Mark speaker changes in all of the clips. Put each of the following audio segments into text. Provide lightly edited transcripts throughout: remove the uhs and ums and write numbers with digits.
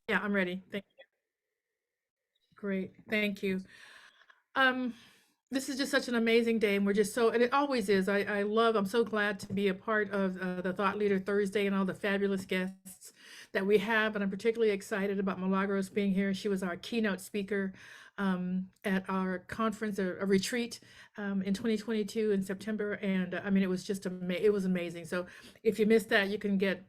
Speaker 1: Yeah, I'm ready. Thank you. Great. Thank you. Um, this is just such an amazing day, and we're just so, and it always is. I'm so glad to be a part of the Thought Leader Thursday and all the fabulous guests that we have. And I'm particularly excited about Milagros being here. She was our keynote speaker at our conference, a retreat in 2022 in September. And I mean, it was just it was amazing. So if you missed that, you can get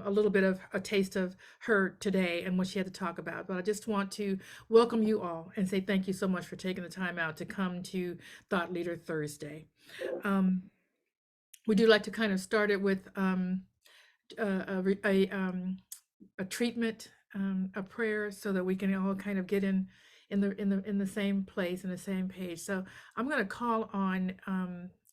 Speaker 1: a little bit of a taste of her today and what she had to talk about. But I just want to welcome you all and say thank you so much for taking the time out to come to Thought Leader Thursday. Um, we do like to kind of start it with a treatment, a prayer, so that we can all kind of get in the same place, in the same page. So I'm going to call on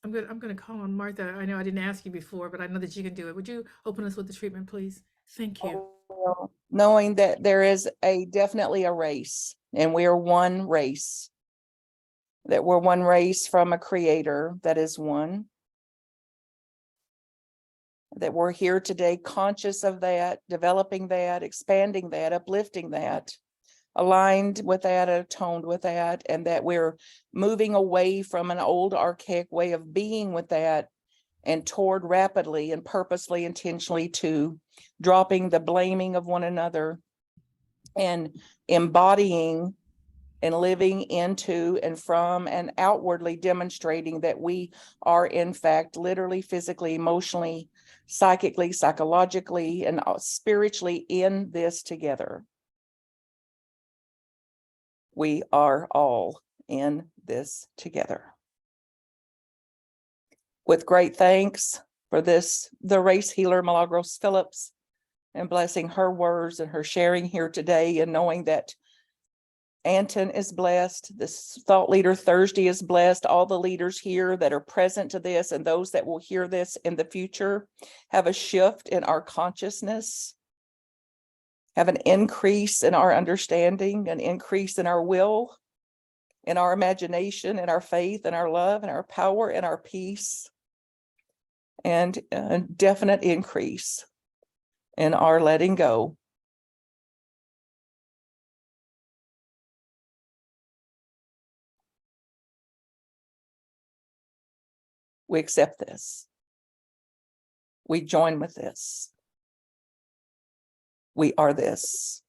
Speaker 1: I'm going to call on Martha. I know I didn't ask you before, but I know that you can do it. Would you open us with the treatment, please? Thank you.
Speaker 2: Knowing that there is definitely a race, and we are one race, that we're one race from a creator that is one, that we're here today conscious of that, developing that, expanding that, uplifting that, aligned with that, attuned with that, and that we're moving away from an old archaic way of being with that and toward rapidly and purposely, intentionally to dropping the blaming of one another and embodying and living into and from and outwardly demonstrating that we are in fact literally, physically, emotionally, psychically, psychologically, and spiritually in this together. We are all in this together. With great thanks for this, the race healer, Milagros Phillips, and blessing her words and her sharing here today, and knowing that ANTN is blessed, this Thought Leader Thursday is blessed, all the leaders here that are present to this and those that will hear this in the future have a shift in our consciousness, have an increase in our understanding, an increase in our will, in our imagination, in our faith, in our love, in our power, in our peace, and a definite increase in our letting go. We accept this. We join with this. We are this.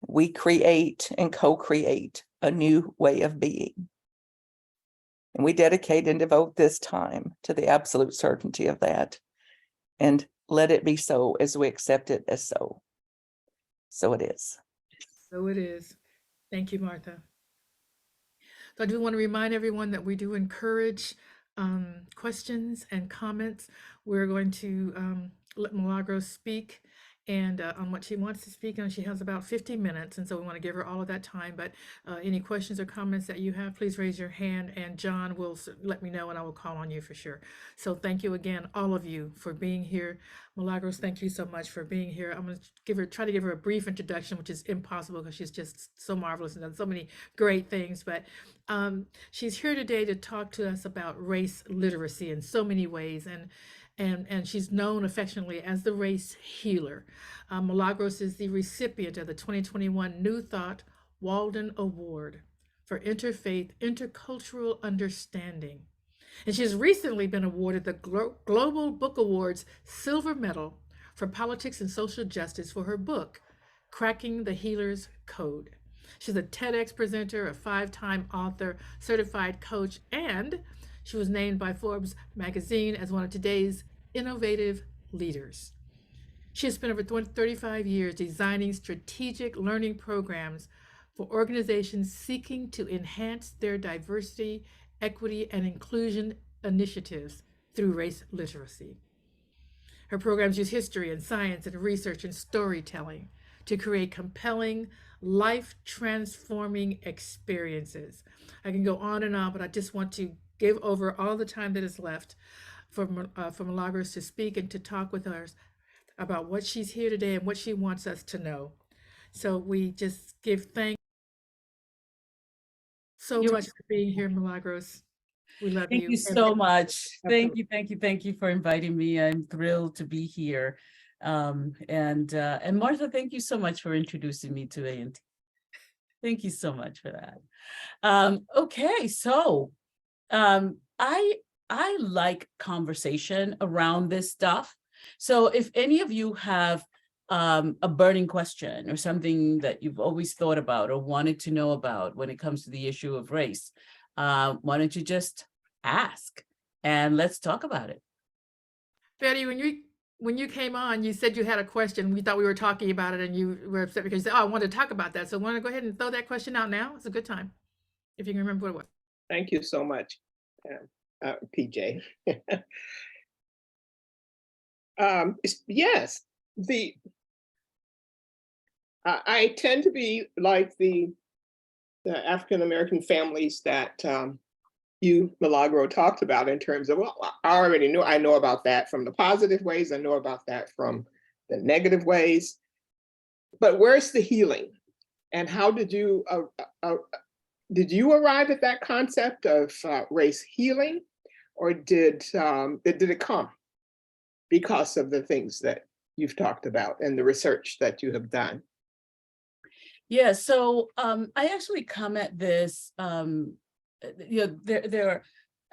Speaker 2: We create and co-create a new way of being. And we dedicate and devote this time to the absolute certainty of that. And let it be so as we accept it as so. So it is.
Speaker 1: So it is. Thank you, Martha. So I do want to remind everyone that we do encourage questions and comments. We're going to let Milagros speak and on what she wants to speak on. She has about 50 minutes, and so we want to give her all of that time. But any questions or comments that you have, please raise your hand, and John will let me know, and I will call on you for sure. So thank you again, all of you, for being here. Milagros, thank you so much for being here. I'm going to try to give her a brief introduction, which is impossible because she's just so marvelous and done so many great things. But she's here today to talk to us about race literacy in so many ways, and she's known affectionately as the race healer. Milagros is the recipient of the 2021 New Thought Walden Award for Interfaith Intercultural Understanding. And she has recently been awarded the Global Book Awards Silver Medal for Politics and Social Justice for her book, Cracking the Healer's Code. She's a TEDx presenter, a 5-time author, certified coach, and she was named by Forbes Magazine as one of today's innovative leaders. She has spent over 35 years designing strategic learning programs for organizations seeking to enhance their diversity, equity, and inclusion initiatives through race literacy. Her programs use history and science and research and storytelling to create compelling, life-transforming experiences. I can go on, but I just want to give over all the time that is left for Milagros to speak and to talk with us about what she's here today and what she wants us to know. So we just give thanks so much for being here, Milagros. We love you.
Speaker 3: Thank you so much. Thank you for inviting me. I'm thrilled to be here. And Martha, thank you so much for introducing me to ANT. Thank you so much for that. Okay, so I like conversation around this stuff. So if any of you have a burning question or something that you've always thought about or wanted to know about when it comes to the issue of race, why don't you just ask and let's talk about it.
Speaker 1: Betty, when you came on, you said you had a question. We thought we were talking about it, and you were upset because you said, "Oh, I wanted to talk about that." So, want to go ahead and throw that question out now? It's a good time, if you can remember what it was.
Speaker 4: Thank you so much, Pjae. Yes, I tend to be like the African American families that you, Milagro, talked about in terms of, well, I already know. I know about that from the positive ways. I know about that from the negative ways. But where's the healing? And how did you arrive at that concept of race healing, or did it come because of the things that you've talked about and the research that you have done?
Speaker 3: Yeah, so I actually come at this, there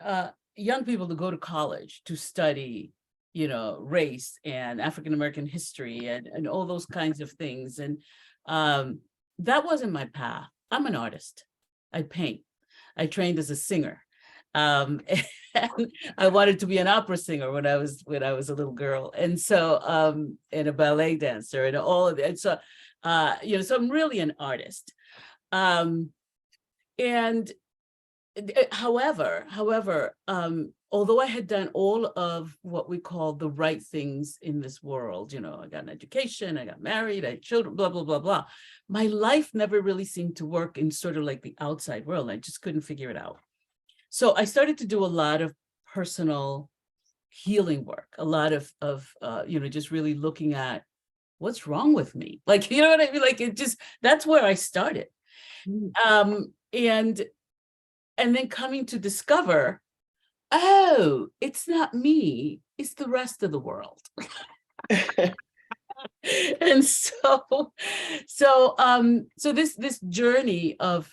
Speaker 3: are young people that go to college to study, race and African-American history and all those kinds of things. And that wasn't my path. I'm an artist. I paint. I trained as a singer. And I wanted to be an opera singer when I was a little girl. And so, and a ballet dancer and all of that. And so, so I'm really an artist. And however, although I had done all of what we call the right things in this world, I got an education, I got married, I had children, blah, blah, blah, blah. My life never really seemed to work in sort of like the outside world. I just couldn't figure it out. So I started to do a lot of personal healing work, a lot of just really looking at what's wrong with me. Like, you know what I mean? Like, that's where I started. And then coming to discover, oh, it's not me, it's the rest of the world. And so this journey of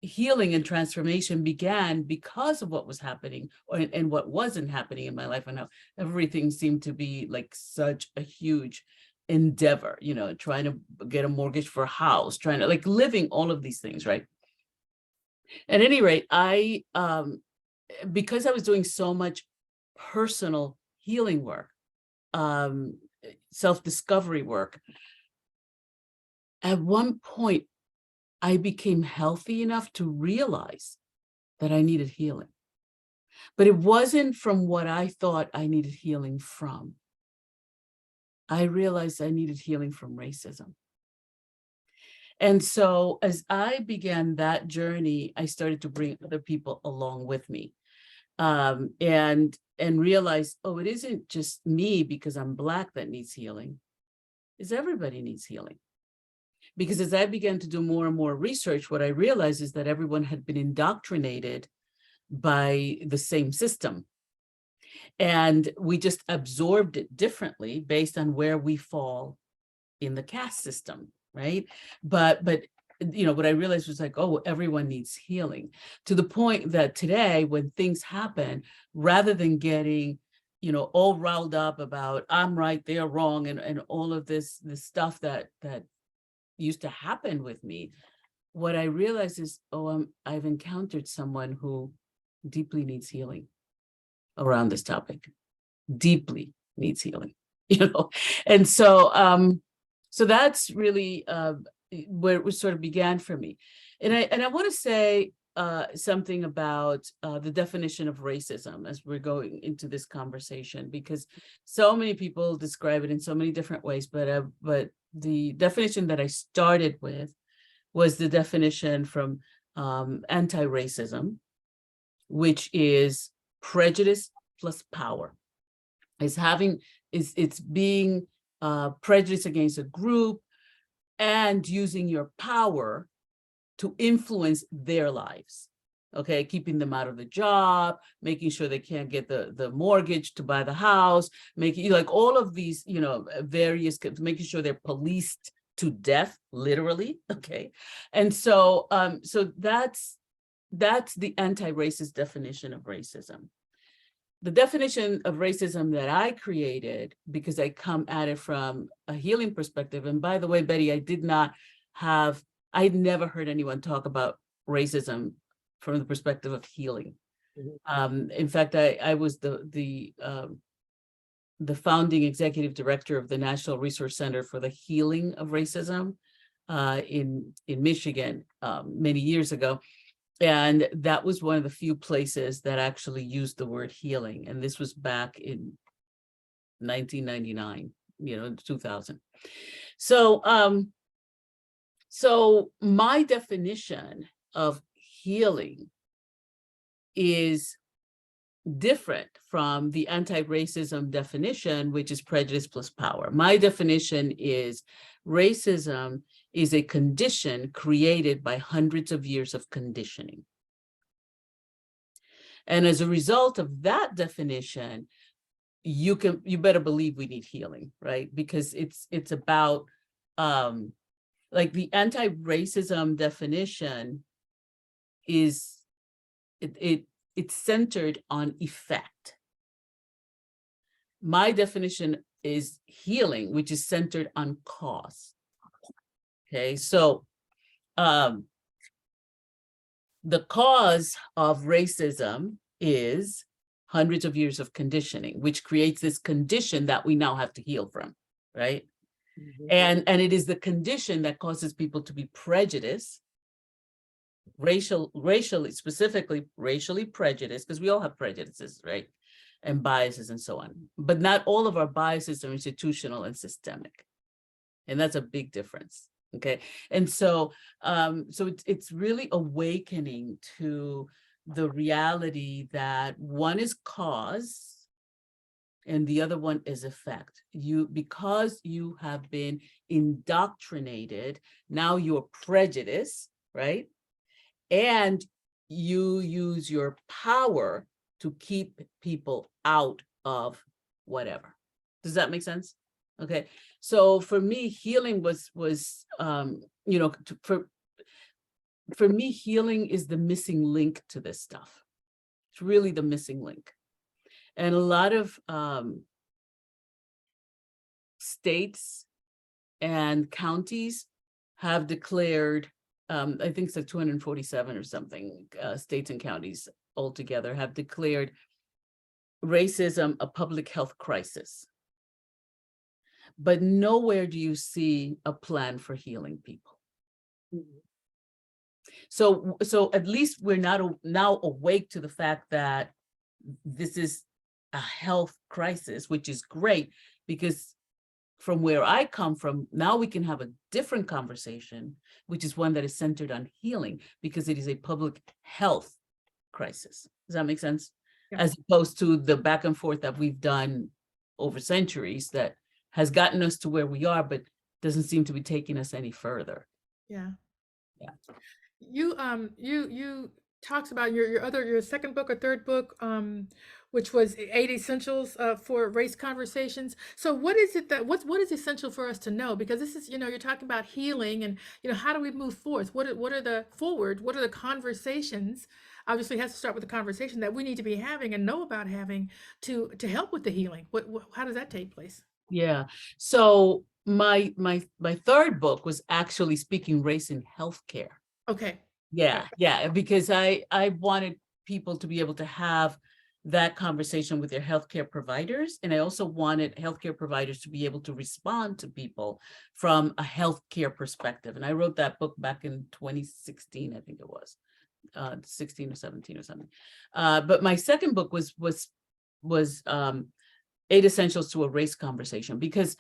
Speaker 3: healing and transformation began because of what was happening and what wasn't happening in my life, and how everything seemed to be like such a huge endeavor, trying to get a mortgage for a house, trying to like living all of these things, right? At any rate, I because I was doing so much personal healing work, self-discovery work, at one point I became healthy enough to realize that I needed healing. But it wasn't from what I thought I needed healing from. I realized I needed healing from racism. And so as I began that journey, I started to bring other people along with me, and realize, oh, it isn't just me because I'm Black that needs healing. It's everybody needs healing. Because as I began to do more and more research, what I realized is that everyone had been indoctrinated by the same system. And we just absorbed it differently based on where we fall in the caste system, right? But what I realized was like, oh, everyone needs healing, to the point that today when things happen, rather than getting, all riled up about I'm right, they're wrong, and all of this stuff that used to happen with me, what I realized is, oh, I've encountered someone who deeply needs healing around this topic, deeply needs healing, and so so that's really where it sort of began for me. And I want to say something about the definition of racism as we're going into this conversation, because so many people describe it in so many different ways, but the definition that I started with was the definition from anti-racism, which is prejudice plus power. It's being prejudiced against a group and using your power to influence their lives. Okay, keeping them out of the job, making sure they can't get the mortgage to buy the house, making like all of these, various, making sure they're policed to death, literally. Okay, and so that's the anti-racist definition of racism. The definition of racism that I created, because I come at it from a healing perspective. And by the way, Betty, I'd never heard anyone talk about racism from the perspective of healing. In fact, I was the founding executive director of the National Resource Center for the Healing of Racism in Michigan many years ago. And that was one of the few places that actually used the word healing. And this was back in 1999, 2000. So my definition of healing is different from the anti-racism definition, which is prejudice plus power. My definition is racism is a condition created by hundreds of years of conditioning. And as a result of that definition, you better believe we need healing, right? Because it's about like the anti-racism definition is it's centered on effect. My definition is healing, which is centered on cause. Okay, so the cause of racism is hundreds of years of conditioning, which creates this condition that we now have to heal from, right? And it is the condition that causes people to be prejudiced, specifically racially prejudiced, because we all have prejudices, right? And biases and so on. But not all of our biases are institutional and systemic. And that's a big difference. Okay. And so it's really awakening to the reality that one is cause and the other one is effect. Because you have been indoctrinated, now you're prejudiced, right? And you use your power to keep people out of whatever. Does that make sense? Okay. So for me, healing was for me, healing is the missing link to this stuff. It's really the missing link. And a lot of states and counties have declared, I think it's like 247 or something, states and counties altogether have declared racism a public health crisis. But nowhere do you see a plan for healing people. So at least we're now awake to the fact that this is a health crisis, which is great, because from where I come from, now we can have a different conversation, which is one that is centered on healing, because it is a public health crisis. Does that make sense?
Speaker 1: Yeah.
Speaker 3: As opposed to the back and forth that we've done over centuries that has gotten us to where we are, but doesn't seem to be taking us any further.
Speaker 1: Yeah.
Speaker 3: Yeah.
Speaker 1: You talked about your second book or third book, which was 8 Essentials for Race Conversations. So what is it what is essential for us to know? Because this is, you're talking about healing and, how do we move forth? What are the conversations? Obviously it has to start with the conversation that we need to be having and know about having to help with the healing. How does that take place?
Speaker 3: Yeah. So my third book was actually speaking race in healthcare.
Speaker 1: Okay.
Speaker 3: Yeah, yeah, because I wanted people to be able to have that conversation with their healthcare providers. And I also wanted healthcare providers to be able to respond to people from a healthcare perspective. And I wrote that book back in 2016, I think it was 16 or 17 or something. But my second book was 8 Essentials to a Race Conversation, because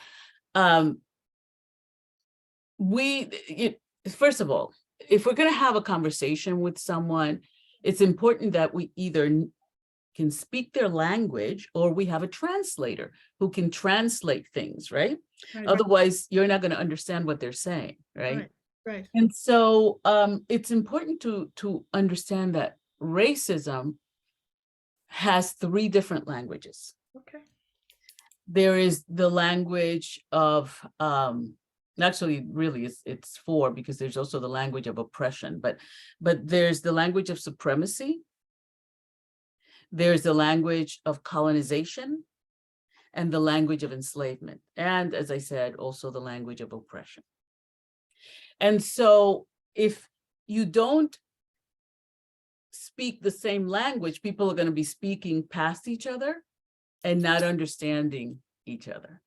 Speaker 3: first of all, if we're going to have a conversation with someone, it's important that we either can speak their language or we have a translator who can translate things, right?
Speaker 1: Right.
Speaker 3: Otherwise, you're not going to understand what they're saying, right?
Speaker 1: Right.
Speaker 3: And so it's important to understand that racism has 3 different languages.
Speaker 1: Okay.
Speaker 3: There is the language of, actually, really, it's 4, because there's also the language of oppression, but there's the language of supremacy, there's the language of colonization, and the language of enslavement. And as I said, also the language of oppression. And so if you don't speak the same language, people are going to be speaking past each other and not understanding each other.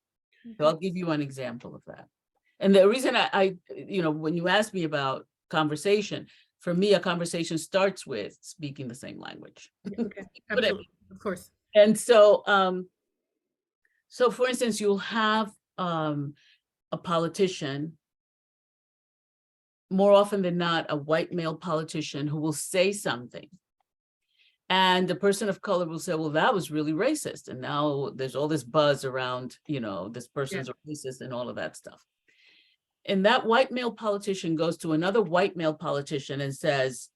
Speaker 3: So I'll give you an example of that. And the reason I when you ask me about conversation, for me, a conversation starts with speaking the same language.
Speaker 1: Okay. Absolutely. Of course.
Speaker 3: And so, so for instance, you'll have a politician, more often than not, a white male politician who will say something. And the person of color will say, well, that was really racist. And now there's all this buzz around, this person's racist and all of that stuff. And that white male politician goes to another white male politician and says,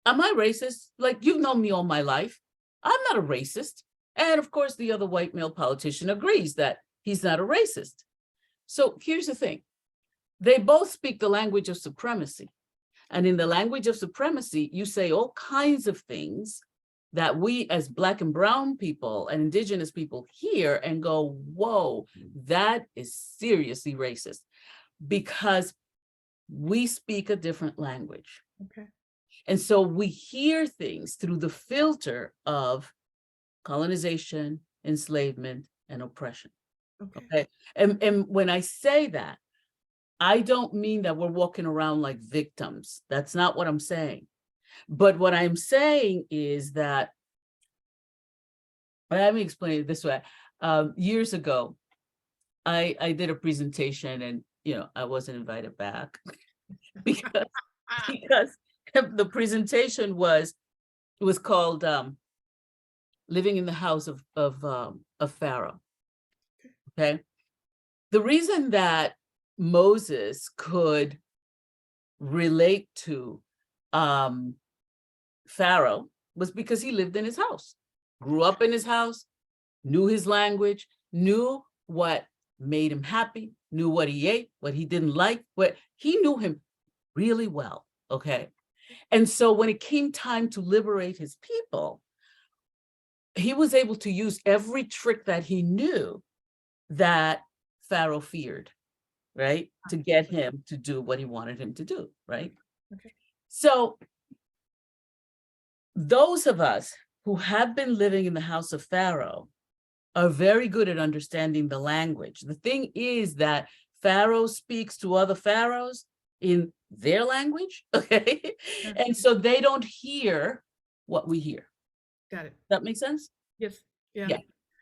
Speaker 3: am I racist? Like, you've known me all my life. I'm not a racist. And of course, the other white male politician agrees that he's not a racist. So here's the thing. They both speak the language of supremacy. And in the language of supremacy, you say all kinds of things that we as Black and brown people and indigenous people hear and go, whoa, that is seriously racist, because we speak a different language.
Speaker 1: Okay.
Speaker 3: And so we hear things through the filter of colonization, enslavement, and oppression. Okay. And when I say that, I don't mean that we're walking around like victims. That's not what I'm saying. But what I'm saying is that, let me explain it this way. Years ago, I did a presentation, and I wasn't invited back because the presentation was called Living in the House of Pharaoh. Okay. The reason that Moses could relate to Pharaoh was because he lived in his house, grew up in his house, knew his language, knew what made him happy, knew what he ate, what he didn't like, what he knew him really well. Okay. And so when it came time to liberate his people, he was able to use every trick that he knew that Pharaoh feared, right? To get him to do what he wanted him to do, right?
Speaker 1: Okay.
Speaker 3: So those of us who have been living in the house of Pharaoh are very good at understanding the language. The thing is that Pharaoh speaks to other pharaohs in their language, okay? And so they don't hear what we hear.
Speaker 1: Got it.
Speaker 3: That makes sense?
Speaker 1: Yes. Yeah.
Speaker 3: Yeah.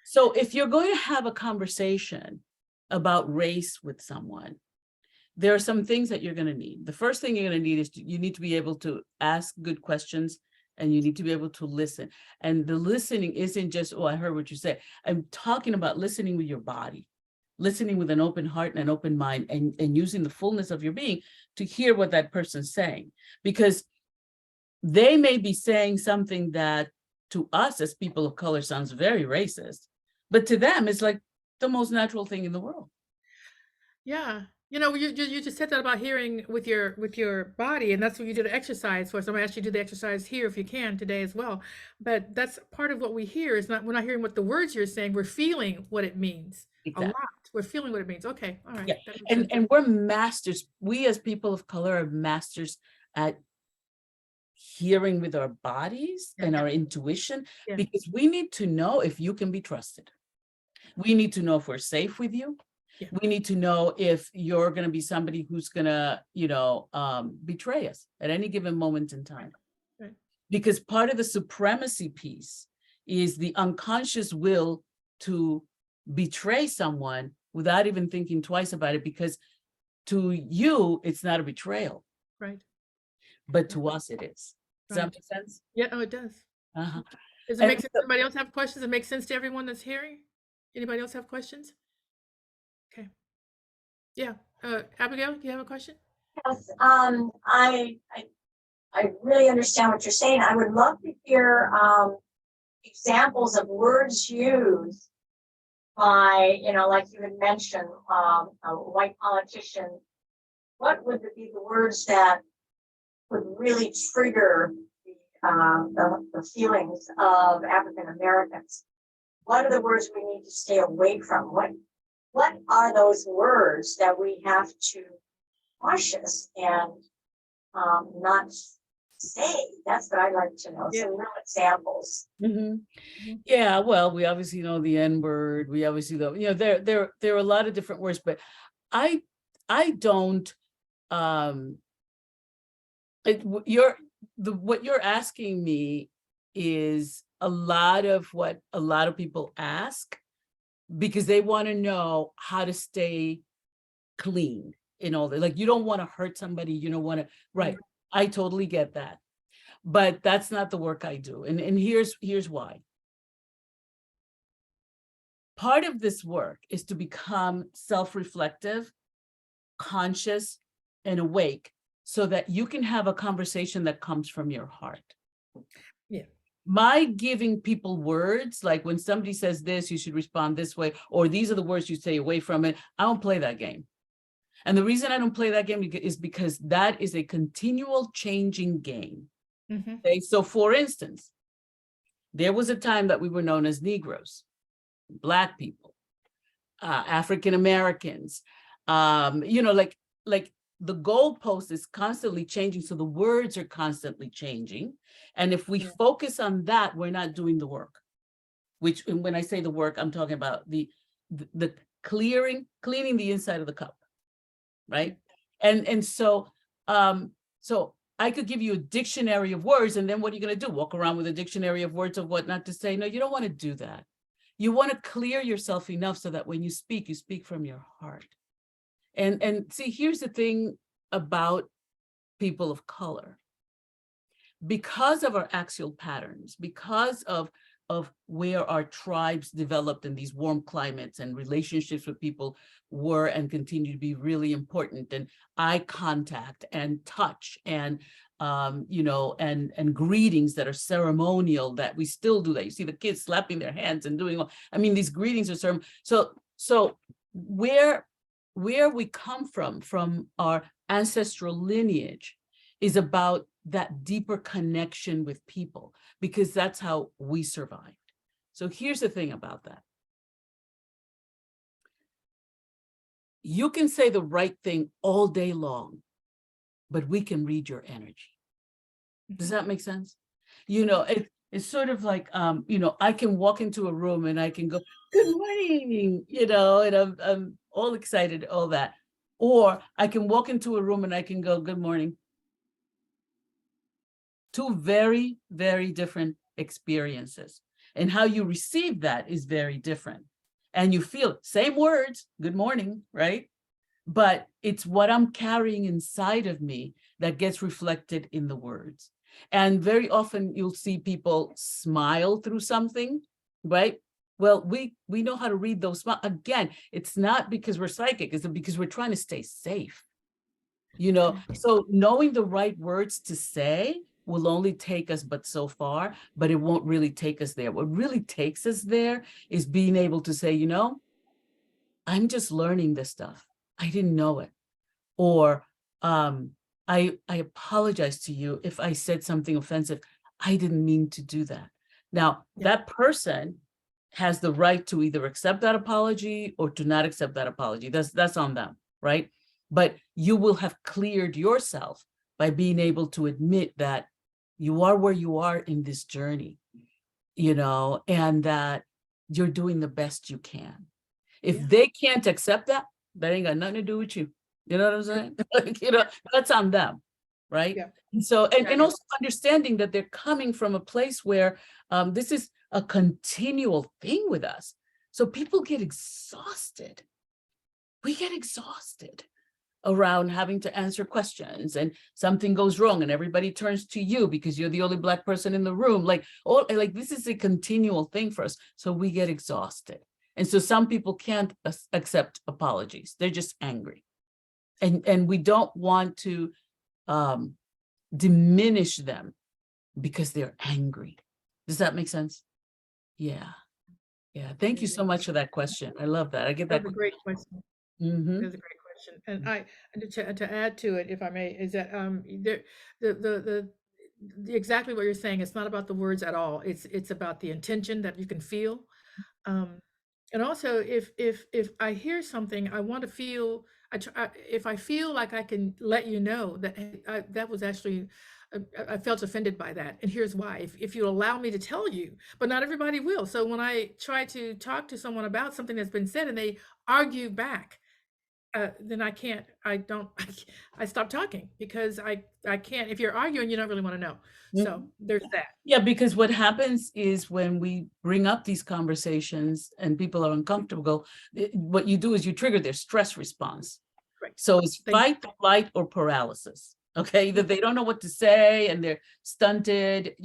Speaker 3: So if you're going to have a conversation about race with someone, there are some things that you're going to need. The first thing you're going to need is you need to be able to ask good questions, and you need to be able to listen. And the listening isn't just, oh, I heard what you said. I'm talking about listening with your body, listening with an open heart and an open mind, and using the fullness of your being to hear what that person's saying. Because they may be saying something that to us as people of color sounds very racist, but to them it's like the most natural thing in the world.
Speaker 1: Yeah. You just said that about hearing with your body, and that's what you do the exercise for. So I'm gonna ask you to do the exercise here if you can today as well. But that's part of what we hear. Is not, we're not hearing what the words you're saying, we're feeling what it means.
Speaker 3: Exactly.
Speaker 1: A lot. We're feeling what it means. Okay. All right.
Speaker 3: Yeah. And we're masters. We as people of color are masters at hearing with our bodies and our intuition, because we need to know if you can be trusted. We need to know if we're safe with you. Yeah. We need to know if you're going to be somebody who's going to, betray us at any given moment in time.
Speaker 1: Right.
Speaker 3: Because part of the supremacy piece is the unconscious will to betray someone without even thinking twice about it, because to you, it's not a betrayal.
Speaker 1: Right.
Speaker 3: But to us, it is. Does that make sense?
Speaker 1: Yeah, oh, it does.
Speaker 3: Uh-huh.
Speaker 1: Does it make sense? Anybody else have questions? Does it make sense to everyone that's hearing? Anybody else have questions? Okay. Yeah. Abigail, do you have a question?
Speaker 5: Yes. I I really understand what you're saying. I would love to hear examples of words used by, like you had mentioned, a white politician. What would be the words that would really trigger the feelings of African Americans? What are the words we need to stay away from? What are those words that we have to cautious and not say? That's what I'd like to know.
Speaker 1: Yeah.
Speaker 5: Some real examples.
Speaker 3: Yeah, well, we obviously know the N word. We obviously know, there are a lot of different words, but I don't. What you're asking me is a lot of what a lot of people ask because they want to know how to stay clean. Like you don't want to hurt somebody. You don't want to. Right. I totally get that. But that's not the work I do. And here's why. Part of this work is to become self-reflective, conscious, and awake so that you can have a conversation that comes from your heart.
Speaker 1: Yeah.
Speaker 3: My giving people words, like when somebody says this, you should respond this way, or these are the words you stay away from it. I don't play that game. And the reason I don't play that game is because that is a continual changing game. Okay? So for instance, there was a time that we were known as Negroes, Black people, African Americans, like the goalpost is constantly changing. So the words are constantly changing. And if we focus on that, we're not doing the work, which when I say the work, I'm talking about the cleaning the inside of the cup. Right. And so I could give you a dictionary of words, and then what are you going to do? Walk around with a dictionary of words of what not to say? No, you don't want to do that. You want to clear yourself enough so that when you speak from your heart. And see, here's the thing about people of color. Because of our axial patterns, because of where our tribes developed in these warm climates and relationships with people were and continue to be really important, and eye contact and touch and and greetings that are ceremonial, that we still do that. You see the kids slapping their hands and doing these greetings are ceremonial. So where we come from our ancestral lineage is about that deeper connection with people, because that's how we survived. So here's the thing about that. You can say the right thing all day long, but we can read your energy. Does that make sense? It's sort of like, I can walk into a room and I can go, good morning, and I'm all excited, all that. Or I can walk into a room and I can go, good morning. Two very, very different experiences. And how you receive that is very different. And you feel same words, good morning, right? But it's what I'm carrying inside of me that gets reflected in the words. And very often you'll see people smile through something, right? Well, we know how to read those smiles. Again, it's not because we're psychic, it's because we're trying to stay safe. So knowing the right words to say will only take us but so far, but it won't really take us there. What really takes us there is being able to say, I'm just learning this stuff. I didn't know it. Or I apologize to you if I said something offensive. I didn't mean to do that. Now, that person has the right to either accept that apology or to not accept that apology. That's on them, right? But you will have cleared yourself by being able to admit that you are where you are in this journey, and that you're doing the best you can. If they can't accept that, that ain't got nothing to do with you. You know what I'm saying? That's on them, right? Yeah. And so, and also understanding that they're coming from a place where this is a continual thing with us. So people get exhausted. We get exhausted around having to answer questions, and something goes wrong and everybody turns to you because you're the only Black person in the room. Like this is a continual thing for us. So we get exhausted. And so some people can't accept apologies. They're just angry. And we don't want to diminish them because they're angry. Does that make sense? Yeah. Yeah. Thank you so much for that question. I love that. I get that.
Speaker 1: That's a great question.
Speaker 3: Mhm.
Speaker 1: That's a great question. And to add to it, if I may, is that the exactly what you're saying. It's not about the words at all. It's about the intention that you can feel. And also, if I hear something, I want to feel. If I feel like I can let you know that hey, that was actually. I felt offended by that, and here's why. If you allow me to tell you, but not everybody will. So when I try to talk to someone about something that's been said and they argue back, then I stop talking because I can't. If you're arguing, you don't really want to know. So there's that.
Speaker 3: Yeah, because what happens is when we bring up these conversations and people are uncomfortable, what you do is you trigger their stress response.
Speaker 1: Right.
Speaker 3: So it's fight, flight, or paralysis. Okay, either they don't know what to say and they're stunted,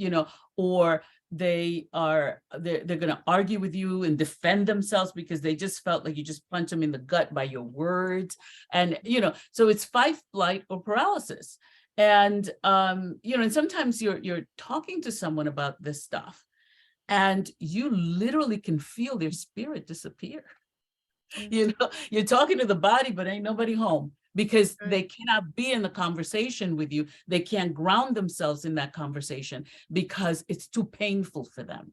Speaker 3: or they're going to argue with you and defend themselves because they just felt like you just punch them in the gut by your words. And, so it's fight, flight, or paralysis. And, and sometimes you're talking to someone about this stuff and you literally can feel their spirit disappear. You're talking to the body, but ain't nobody home because they cannot be in the conversation with you. They can't ground themselves in that conversation because it's too painful for them.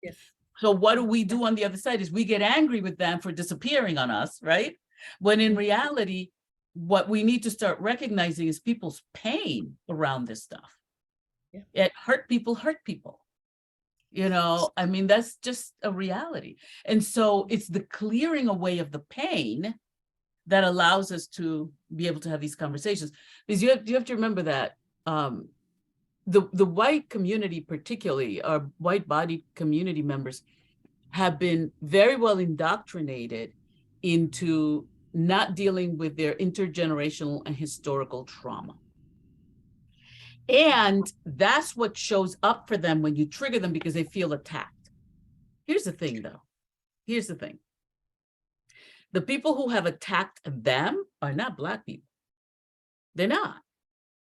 Speaker 1: Yes.
Speaker 3: So what do we do on the other side is we get angry with them for disappearing on us, right? When in reality, what we need to start recognizing is people's pain around this stuff.
Speaker 1: Yeah.
Speaker 3: It hurt people. I mean, that's just a reality. And so it's the clearing away of the pain that allows us to be able to have these conversations. Because you have to remember that the white community, particularly our white-bodied community members, have been very well indoctrinated into not dealing with their intergenerational and historical trauma. And that's what shows up for them when you trigger them because they feel attacked. Here's the thing, though. Here's the thing. The people who have attacked them are not Black people. They're not.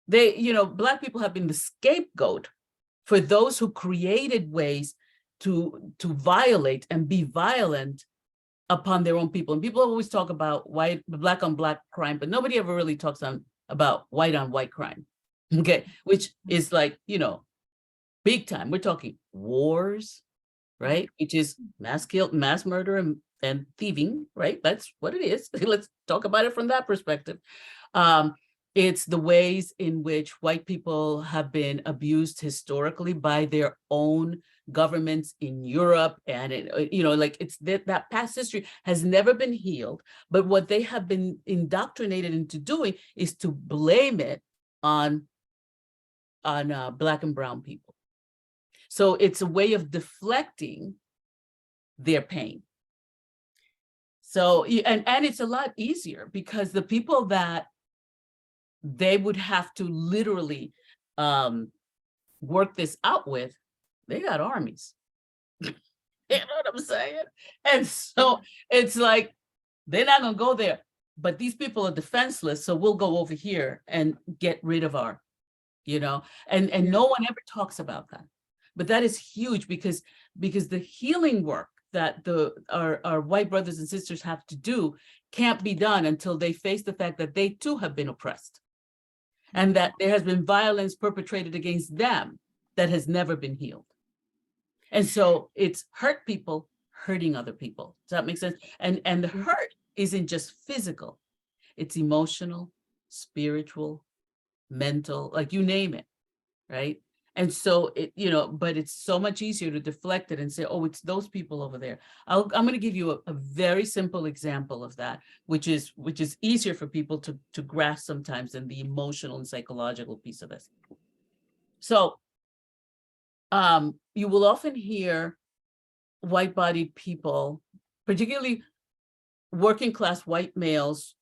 Speaker 3: Black people have been the scapegoat for those who created ways to violate and be violent upon their own people. And people always talk about Black on Black crime, but nobody ever really talks about white on white crime. Okay, which is like, big time. We're talking wars, right? Which is mass murder and thieving, right? That's what it is. Let's talk about it from that perspective. It's the ways in which white people have been abused historically by their own governments in Europe. And, it's that past history has never been healed. But what they have been indoctrinated into doing is to blame it on Black and brown people. So it's a way of deflecting their pain. So, and it's a lot easier because the people that they would have to literally work this out with, they got armies. You know what I'm saying? And so it's like, they're not gonna go there, but these people are defenseless. So we'll go over here and get rid of our, and no one ever talks about that. But that is huge because the healing work that our white brothers and sisters have to do can't be done until they face the fact that they too have been oppressed and that there has been violence perpetrated against them that has never been healed. And so it's hurt people hurting other people. Does that make sense? And the hurt isn't just physical, it's emotional, spiritual, mental, like you name it, right? And so but it's so much easier to deflect it and say, oh, it's those people over there. I'm going to give you a very simple example of that, which is easier for people to grasp sometimes than the emotional and psychological piece of this. So you will often hear white-bodied people, particularly working class white males,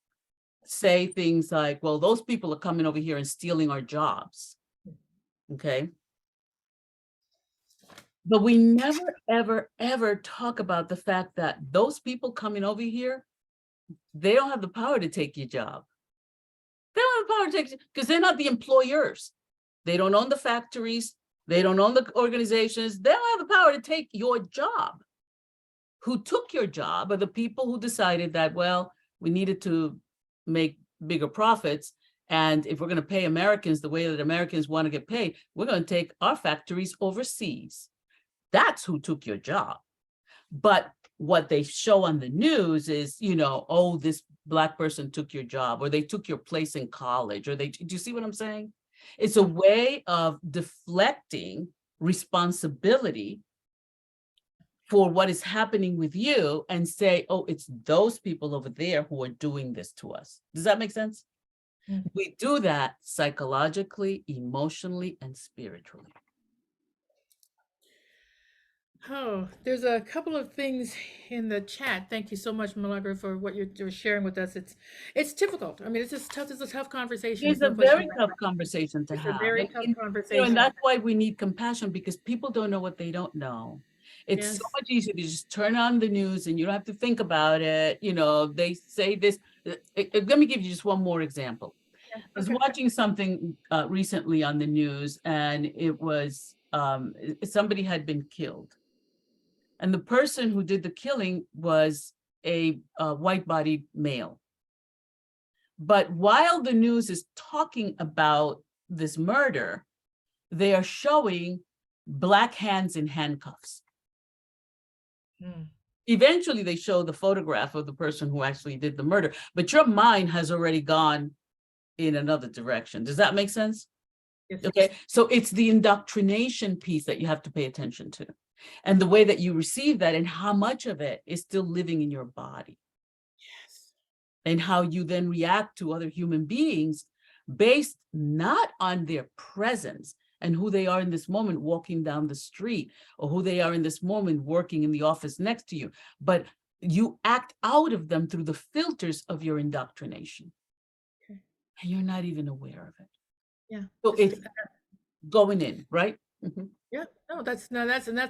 Speaker 3: say things like, well, those people are coming over here and stealing our jobs. Okay. But we never, ever, ever talk about the fact that those people coming over here, they don't have the power to take your job. They don't have the power to take, because they're not the employers. They don't own the factories. They don't own the organizations. They don't have the power to take your job. Who took your job are the people who decided that, well, we needed to make bigger profits. And if we're going to pay Americans the way that Americans want to get paid, we're going to take our factories overseas. That's who took your job. But what they show on the news is, you know, oh, this Black person took your job, or they took your place in college, or do you see what I'm saying? It's a way of deflecting responsibility for what is happening with you and say, oh, it's those people over there who are doing this to us. Does that make sense?
Speaker 1: Mm.
Speaker 3: We do that psychologically, emotionally, and spiritually.
Speaker 1: Oh, there's a couple of things in the chat. Thank you so much, Milagros, for what you're sharing with us. It's difficult. I mean, it's just tough. It's a tough conversation.
Speaker 3: It's
Speaker 1: There's
Speaker 3: a
Speaker 1: no question
Speaker 3: very
Speaker 1: about
Speaker 3: tough
Speaker 1: it.
Speaker 3: conversation to
Speaker 1: It's a
Speaker 3: have.
Speaker 1: very
Speaker 3: And,
Speaker 1: tough
Speaker 3: you know,
Speaker 1: conversation.
Speaker 3: and that's why we need compassion, because people don't know what they don't know. It's so
Speaker 1: Yes.
Speaker 3: much easier to just turn on the news and you don't have to think about it. You know, they say this. Let me give you just one more example.
Speaker 1: Yeah,
Speaker 3: I was
Speaker 1: okay.
Speaker 3: watching something recently on the news, and it was somebody had been killed. And the person who did the killing was a white-bodied male. But while the news is talking about this murder, they are showing Black hands in handcuffs.
Speaker 1: Mm.
Speaker 3: Eventually, they show the photograph of the person who actually did the murder, but your mind has already gone in another direction. Does that make sense?
Speaker 1: Yes.
Speaker 3: Okay, so it's the indoctrination piece that you have to pay attention to, and the way that you receive that, and how much of it is still living in your body.
Speaker 1: Yes.
Speaker 3: And how you then react to other human beings based not on their presence and who they are in this moment walking down the street, or who they are in this moment working in the office next to you, but you act out of them through the filters of your indoctrination.
Speaker 1: Okay.
Speaker 3: And you're not even aware of it.
Speaker 1: Yeah.
Speaker 3: So it's going in, right? Mm-hmm.
Speaker 1: Yeah, no, that's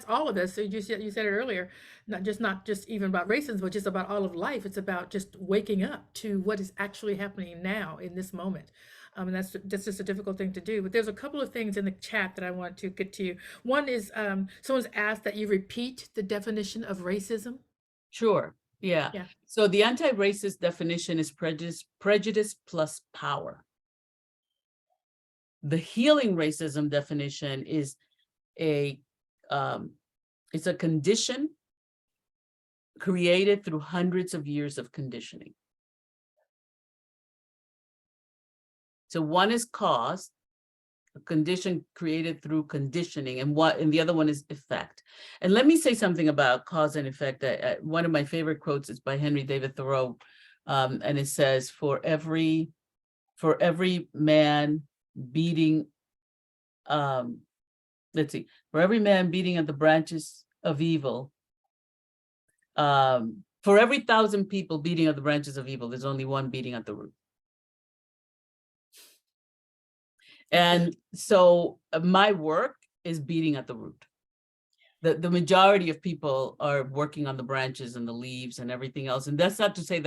Speaker 1: all of this. So you said it earlier, not just even about racism, but just about all of life. It's about just waking up to what is actually happening now in this moment. And that's just a difficult thing to do. But there's a couple of things in the chat that I want to get to. One is someone's asked that you repeat the definition of racism.
Speaker 3: Sure. Yeah.
Speaker 1: Yeah.
Speaker 3: So the anti-racist definition is prejudice plus power. The healing racism definition is it's a condition created through hundreds of years of conditioning. So one is cause, a condition created through conditioning, and the other one is effect. And let me say something about cause and effect. One of my favorite quotes is by Henry David Thoreau, and it says, "For every man beating." Let's see, for every man beating at the branches of evil, for every 1,000 people beating at the branches of evil, there's only one beating at the root. And so my work is beating at the root. The majority of people are working on the branches and the leaves and everything else. And that's not to say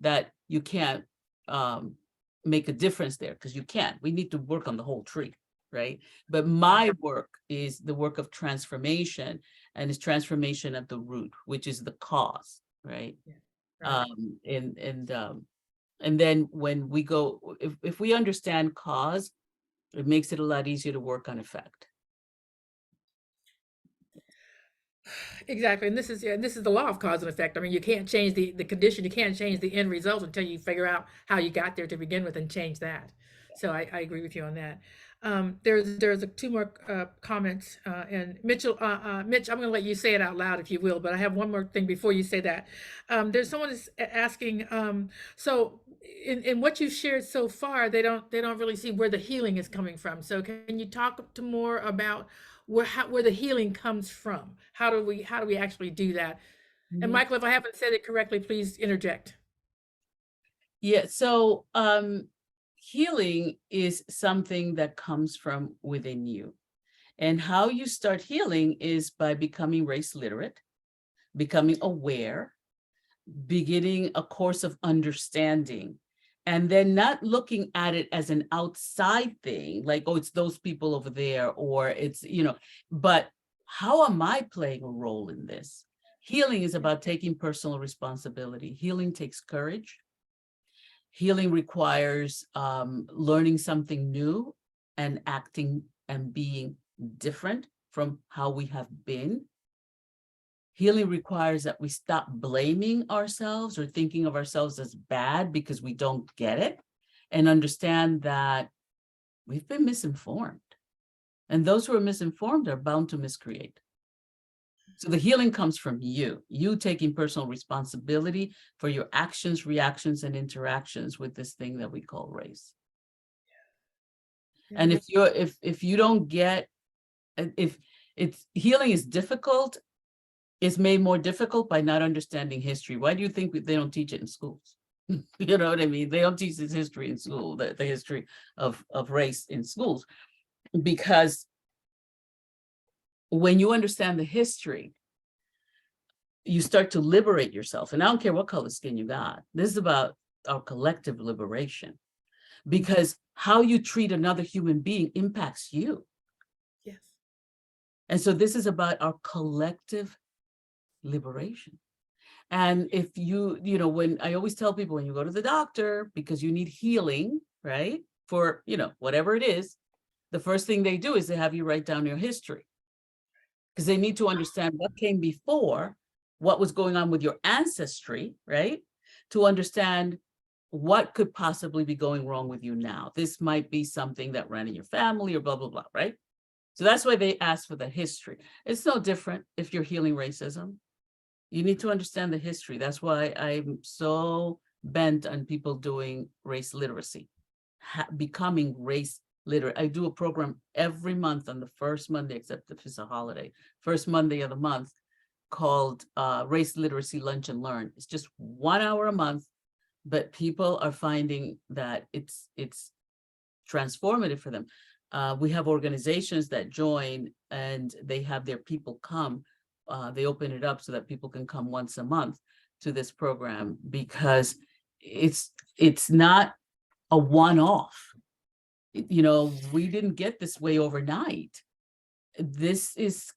Speaker 3: that you can't make a difference there, because you can. We need to work on the whole tree. Right? But my work is the work of transformation, and it's transformation at the root, which is the cause, right?
Speaker 1: Yeah, right.
Speaker 3: And then when we go, if we understand cause, it makes it a lot easier to work on effect.
Speaker 1: Exactly. And this is the law of cause and effect. I mean, you can't change the condition, you can't change the end result until you figure out how you got there to begin with and change that. So I agree with you on that. There's two more comments, and Mitch, I'm going to let you say it out loud if you will, but I have one more thing before you say that. There's someone is asking, so in what you've shared so far, they don't really see where the healing is coming from. So can you talk to more about where the healing comes from? How do we actually do that? And Michael, if I haven't said it correctly, please interject.
Speaker 3: Yeah. So healing is something that comes from within you. And how you start healing is by becoming race literate, becoming aware, beginning a course of understanding. And then not looking at it as an outside thing, like, oh, it's those people over there, or it's, but how am I playing a role in this? Healing is about taking personal responsibility. Healing takes courage. Healing requires learning something new and acting and being different from how we have been. Healing requires that we stop blaming ourselves or thinking of ourselves as bad because we don't get it, and understand that we've been misinformed. And those who are misinformed are bound to miscreate. So the healing comes from you taking personal responsibility for your actions, reactions, and interactions with this thing that we call race.
Speaker 1: Yeah.
Speaker 3: And if you don't get, if it's healing is difficult, it's made more difficult by not understanding history. Why do you think they don't teach it in schools? You know what I mean? They don't teach this history in school, the history of race in schools, because when you understand the history, you start to liberate yourself. And I don't care what color skin you got. This is about our collective liberation, because how you treat another human being impacts you.
Speaker 1: Yes.
Speaker 3: And so this is about our collective liberation. And if when I always tell people, when you go to the doctor because you need healing, right, for, whatever it is, the first thing they do is they have you write down your history, because they need to understand what came before, what was going on with your ancestry, right, to understand what could possibly be going wrong with you now. This might be something that ran in your family or blah, blah, blah, right? So that's why they ask for the history. It's no different if you're healing racism. You need to understand the history. That's why I'm so bent on people doing race literacy, becoming race literate. I do a program every month on the first Monday, except if it's a holiday, first Monday of the month, called Race Literacy Lunch and Learn. It's just 1 hour a month, but people are finding that it's transformative for them. We have organizations that join and they have their people come. They open it up so that people can come once a month to this program, because it's not a one-off. We didn't get this way overnight. This is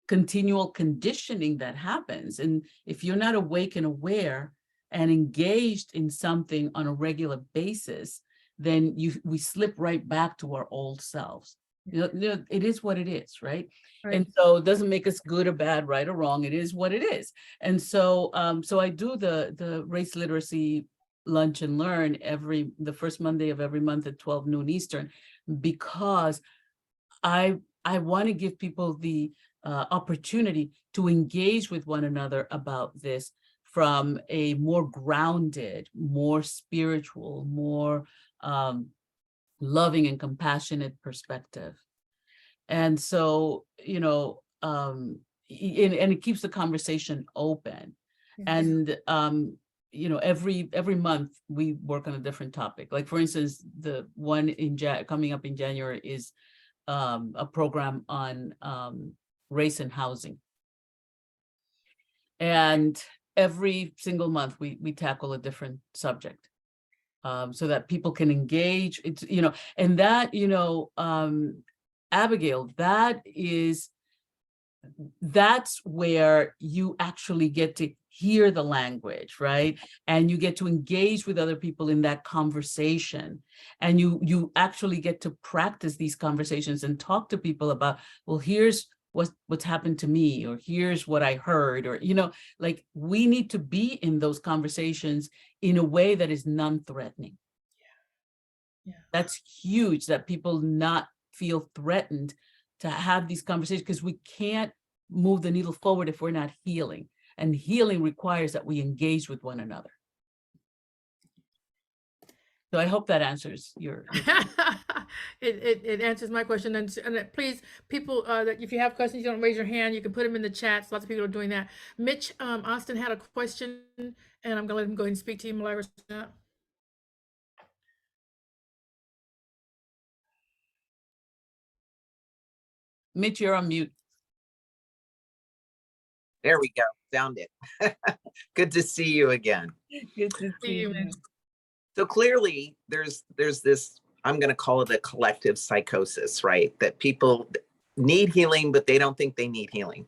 Speaker 3: continual conditioning that happens. And if you're not awake and aware and engaged in something on a regular basis, then we slip right back to our old selves. It is what it is, right? And so it doesn't make us good or bad, right or wrong. It is what it is. And so so I do the race literacy lunch and learn the first Monday of every month at 12 noon Eastern, because I want to give people the opportunity to engage with one another about this from a more grounded, more spiritual, more loving and compassionate perspective. And so, and it keeps the conversation open. And, every month we work on a different topic. Like, for instance, the one coming up in January is a program on race and housing. And every single month we tackle a different subject, so that people can engage. It's, and that, Abigail, that's where you actually get to hear the language, right? And you get to engage with other people in that conversation. And you actually get to practice these conversations and talk to people about, well, here's what's happened to me, or here's what I heard, or, like, we need to be in those conversations in a way that is non-threatening.
Speaker 1: Yeah.
Speaker 3: That's huge, that people not feel threatened to have these conversations, because we can't move the needle forward if we're not healing. And healing requires that we engage with one another. So I hope that answers your
Speaker 1: It answers my question. And please, people, that if you have questions, you don't raise your hand, you can put them in the chats. Lots of people are doing that. Mitch Austin had a question, and I'm gonna let him go ahead and speak to you, Milagros.
Speaker 3: Mitch, you're on mute.
Speaker 6: There we go. Found it. Good to see you again.
Speaker 3: Good to see you.
Speaker 6: So clearly there's this, I'm going to call it a collective psychosis, right? That people need healing, but they don't think they need healing.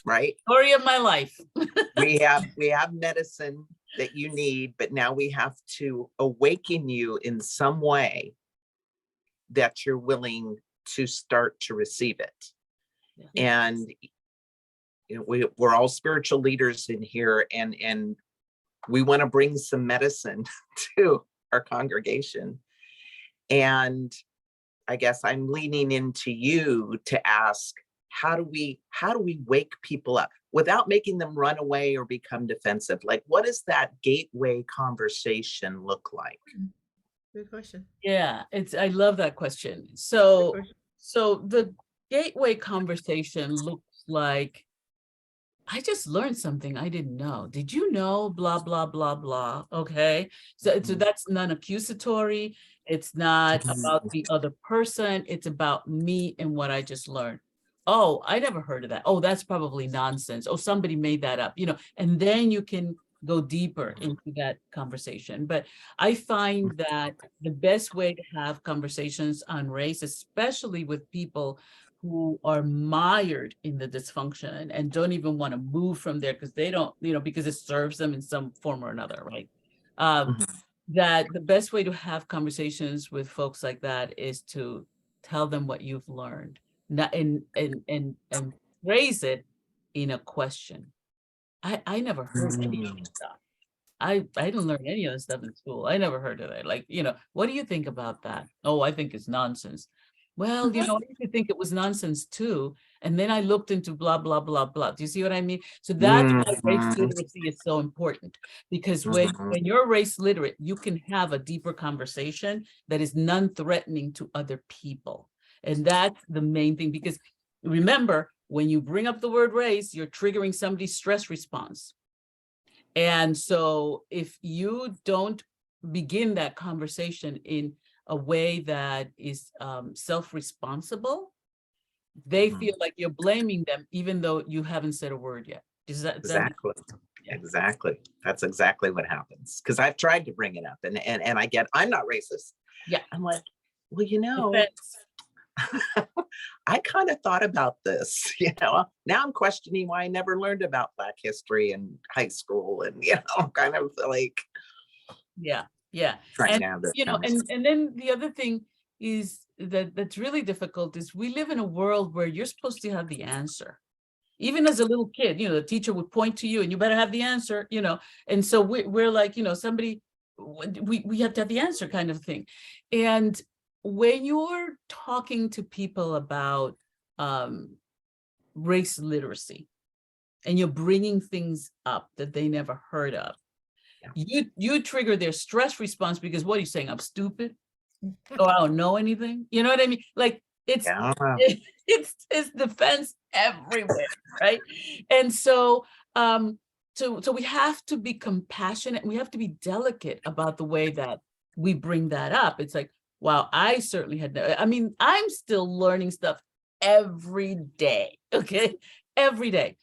Speaker 6: Right?
Speaker 3: Story of my life.
Speaker 6: we have medicine that you need, but now we have to awaken you in some way that you're willing to start to receive it.
Speaker 3: Yeah.
Speaker 6: And you know, we're all spiritual leaders in here, and we want to bring some medicine to our congregation. And I guess I'm leaning into you to ask, how do we wake people up without making them run away or become defensive? Like, what does that gateway conversation look like?
Speaker 1: Good question.
Speaker 3: Yeah, I love that question.
Speaker 1: Good
Speaker 3: So
Speaker 1: question.
Speaker 3: the gateway conversation looks like, I just learned something I didn't know. Did you know? Blah, blah, blah, blah. Okay. So that's non-accusatory. It's not about the other person. It's about me and what I just learned. Oh, I never heard of that. Oh, that's probably nonsense. Oh, somebody made that up, and then you can go deeper into that conversation. But I find that the best way to have conversations on race, especially with people who are mired in the dysfunction and don't even want to move from there because they don't, because it serves them in some form or another, right? That the best way to have conversations with folks like that is to tell them what you've learned, not and phrase it in a question. I never heard any of this stuff. I didn't learn any of this stuff in school. I never heard of it. Like, what do you think about that? Oh, I think it's nonsense. Well, I used to think it was nonsense too. And then I looked into blah, blah, blah, blah. Do you see what I mean? So that's why race literacy is so important, because when you're race literate, you can have a deeper conversation that is non-threatening to other people. And that's the main thing, because remember, when you bring up the word race, you're triggering somebody's stress response. And so if you don't begin that conversation in a way that is self-responsible, they feel like you're blaming them, even though you haven't said a word yet.
Speaker 6: Exactly. Exactly. That's exactly what happens. Because I've tried to bring it up, and I get, I'm not racist.
Speaker 3: Yeah.
Speaker 6: I'm like, well, I kind of thought about this, now I'm questioning why I never learned about Black history in high school, and kind of like,
Speaker 3: yeah.
Speaker 6: And
Speaker 3: and then the other thing is that's really difficult is we live in a world where you're supposed to have the answer. Even as a little kid, the teacher would point to you and you better have the answer, and so we're like, somebody, we have to have the answer kind of thing. And when you're talking to people about race literacy and you're bringing things up that they never heard of, you trigger their stress response, because what are you saying? I'm stupid? Oh, I don't know anything. You know what I mean? Like it's defense everywhere, right? And so so we have to be compassionate. We have to be delicate about the way that we bring that up. It's like, wow, I certainly had no, I'm still learning stuff every day, okay? Every day.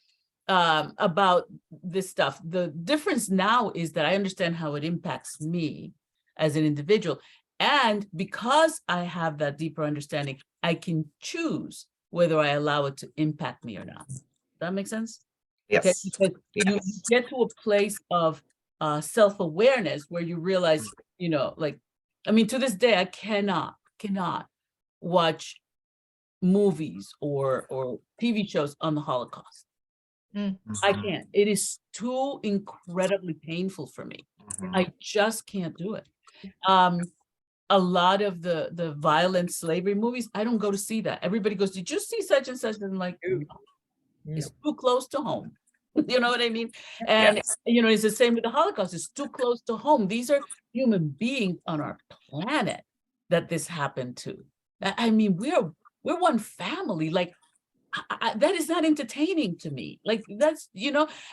Speaker 3: About this stuff. The difference now is that I understand how it impacts me as an individual. And because I have that deeper understanding, I can choose whether I allow it to impact me or not. Does that make sense?
Speaker 6: Yes.
Speaker 3: Okay? Because you get to a place of self-awareness where you realize, to this day, I cannot watch movies or TV shows on the Holocaust. I can't. It is too incredibly painful for me. I just can't do it. A lot of the violent slavery movies, I don't go to see that. Everybody goes, did you see such and such? And I'm like, no. It's too close to home. You know what I mean? And it's the same with the Holocaust. It's too close to home. These are human beings on our planet that this happened to. We're one family. Like, that is not entertaining to me. Like that's,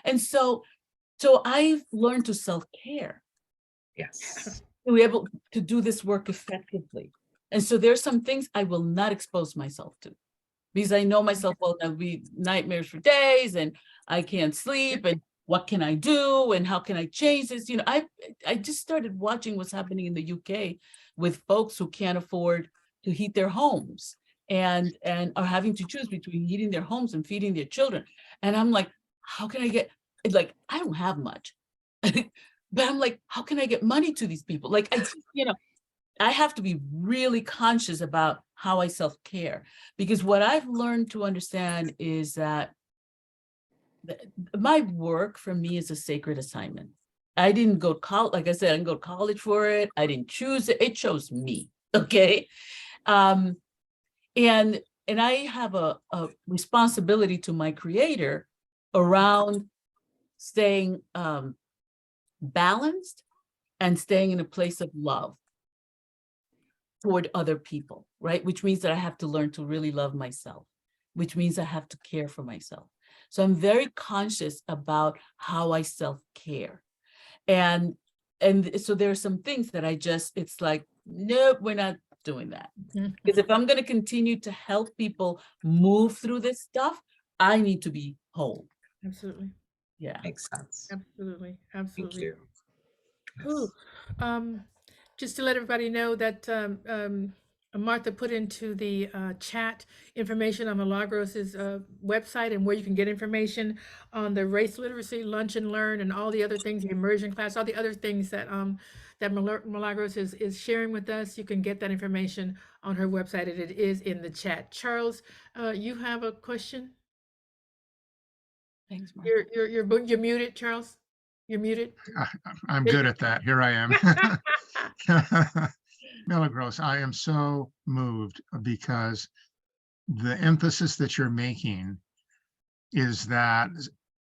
Speaker 3: and so I've learned to self-care.
Speaker 6: Yes.
Speaker 3: To be able to do this work effectively. And so there's some things I will not expose myself to, because I know myself, well, there'll be nightmares for days and I can't sleep. And what can I do and how can I change this? You know, I just started watching what's happening in the UK with folks who can't afford to heat their homes and are having to choose between heating their homes and feeding their children. And I'm like, how can I get, like, I don't have much, but I'm like, how can I get money to these people? Like, I just, you know, I have to be really conscious about how I self-care, because what I've learned to understand is that my work for me is a sacred assignment. I didn't go to college, like I said, I didn't go to college for it. I didn't choose it. It chose me. Okay. And I have a responsibility to my creator around staying balanced and staying in a place of love toward other people, right? Which means that I have to learn to really love myself, which means I have to care for myself. So I'm very conscious about how I self-care. And so there are some things that I just, it's like, nope, we're not doing that. Because if I'm going to continue to help people move through this stuff, I need to be whole.
Speaker 1: Absolutely.
Speaker 3: Yeah.
Speaker 6: Makes sense.
Speaker 1: Absolutely.
Speaker 6: Thank
Speaker 1: Absolutely.
Speaker 6: you.
Speaker 1: Ooh, just to let everybody know that Martha put into the chat information on Milagros's website and where you can get information on the race literacy lunch and learn and all the other things, the immersion class, all the other things that that Milagros is sharing with us. You can get that information on her website, and it is in the chat. Charles, you have a question?
Speaker 3: Thanks, Martha.
Speaker 1: You're muted, Charles. You're muted.
Speaker 7: I'm good at that. Here I am. Milagros, I am so moved because the emphasis that you're making is that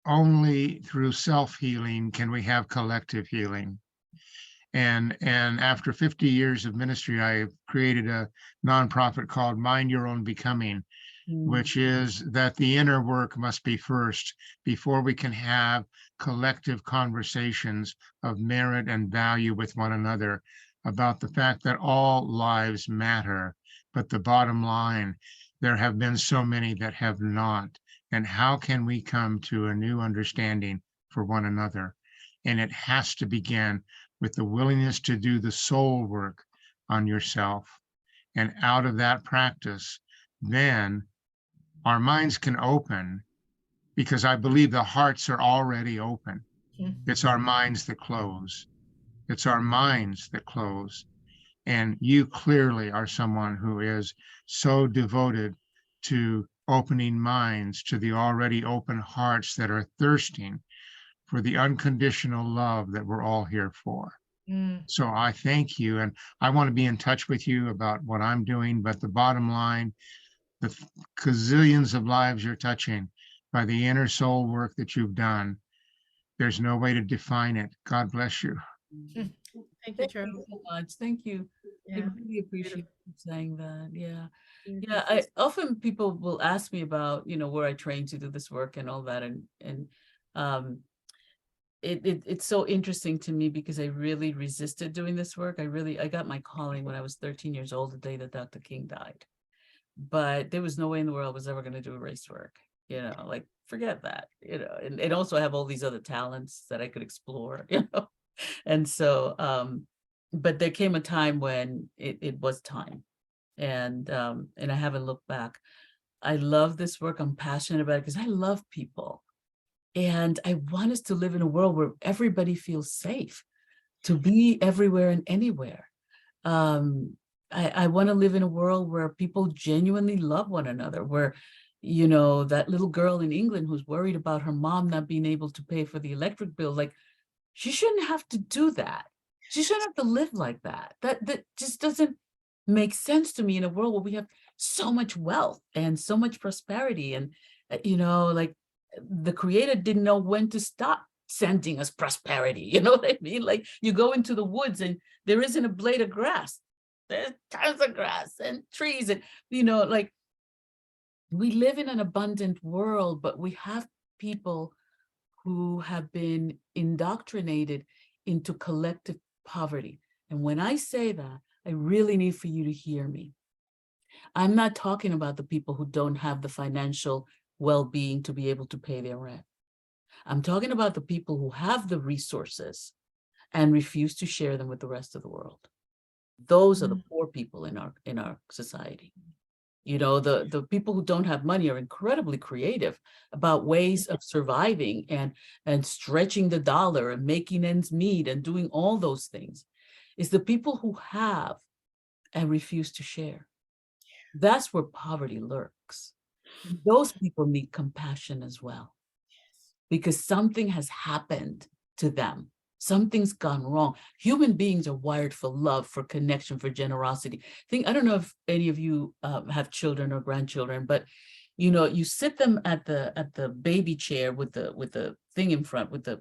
Speaker 7: only through self-healing can we have collective healing. And after 50 years of ministry, I created a nonprofit called Mind Your Own Becoming, which is that the inner work must be first before we can have collective conversations of merit and value with one another about the fact that all lives matter. But the bottom line, there have been so many that have not. And how can we come to a new understanding for one another? And it has to begin with the willingness to do the soul work on yourself. And out of that practice, then our minds can open, because I believe the hearts are already open. It's our minds that close. It's our minds that close. And you clearly are someone who is so devoted to opening minds to the already open hearts that are thirsting for the unconditional love that we're all here for. So I thank you. And I want to be in touch with you about what I'm doing. But the bottom line, the gazillions of lives you're touching by the inner soul work that you've done, there's no way to define it. God bless you.
Speaker 1: Thank you, Charles.
Speaker 3: Thank you so much. Thank you. I
Speaker 1: Yeah.
Speaker 3: really appreciate you saying that. Yeah.
Speaker 1: Yeah.
Speaker 3: Yeah. I often people will ask me about, you know, where I train to do this work and all that. And it's so interesting to me because I really resisted doing this work. I got my calling when I was 13 years old, the day that Dr. King died. But there was no way in the world I was ever going to do race work, you know, like forget that, you know, and also have all these other talents that I could explore, you know. And so, but there came a time when it was time, and I haven't looked back. I love this work. I'm passionate about it because I love people. And I want us to live in a world where everybody feels safe to be everywhere and anywhere. I want to live in a world where people genuinely love one another, where, you know, that little girl in England who's worried about her mom not being able to pay for the electric bill, like, she shouldn't have to do that. She shouldn't have to live like that. That just doesn't make sense to me in a world where we have so much wealth and so much prosperity. And, you know, like the creator didn't know when to stop sending us prosperity. You know what I mean? Like you go into the woods and there isn't a blade of grass. There's tons of grass and trees. And, you know, like we live in an abundant world, but we have people who have been indoctrinated into collective poverty. And when I say that, I really need for you to hear me. I'm not talking about the people who don't have the financial well-being to be able to pay their rent. I'm talking about the people who have the resources and refuse to share them with the rest of the world. Those are the poor people in our society. You know, the people who don't have money are incredibly creative about ways of surviving and stretching the dollar and making ends meet and doing all those things. It's the people who have and refuse to share. That's where poverty lurks. Those people need compassion as well, because something has happened to them. Something's gone wrong. Human beings are wired for love, for connection, for generosity. I don't know if any of you have children or grandchildren, but you know, you sit them at the baby chair with the thing in front, with the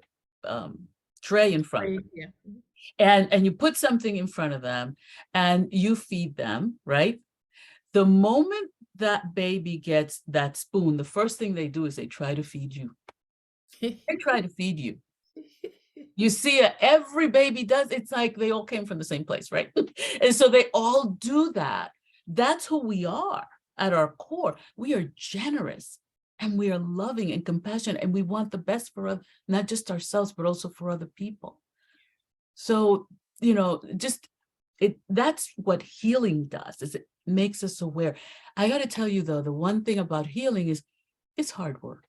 Speaker 3: tray in front,
Speaker 1: Yeah.
Speaker 3: and you put something in front of them and you feed them, right? The moment that baby gets that spoon, the first thing they do is they try to feed you. They try to feed you. You see it, every baby does. It's like they all came from the same place, right? And so they all do that. That's who we are at our core. We are generous and we are loving and compassionate, and we want the best for not just ourselves, but also for other people. So, you know, that's what healing does, is it makes us aware. I got to tell you though, the one thing about healing is it's hard work.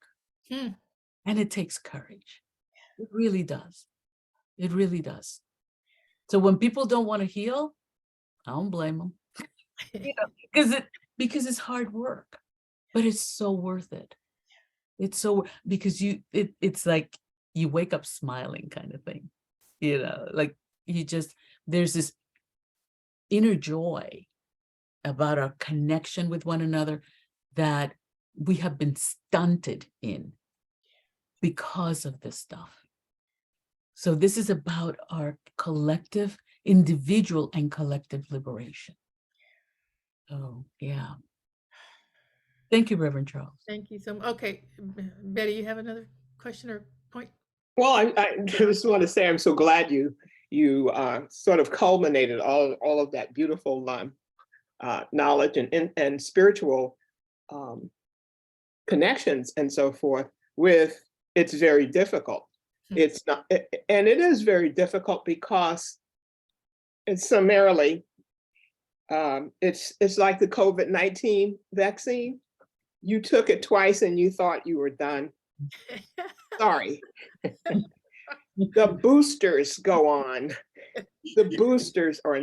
Speaker 3: And it takes courage. It really does. It really does. So when people don't want to heal, I don't blame them. You know, because it's hard work, but it's so worth it. It's so, because it's like you wake up smiling kind of thing. You know, like there's this inner joy about our connection with one another that we have been stunted in because of this stuff. So this is about our collective, individual and collective liberation. Oh, yeah. Thank you, Reverend Charles.
Speaker 1: Thank you so much. Okay, Betty, you have another question or point?
Speaker 4: Well, I just want to say I'm so glad you sort of culminated all of that beautiful knowledge and spiritual connections and so forth with it's very difficult. It's not, and it is very difficult because it's summarily, it's like the COVID-19 vaccine. You took it twice and you thought you were done. Sorry. The boosters go on. The boosters are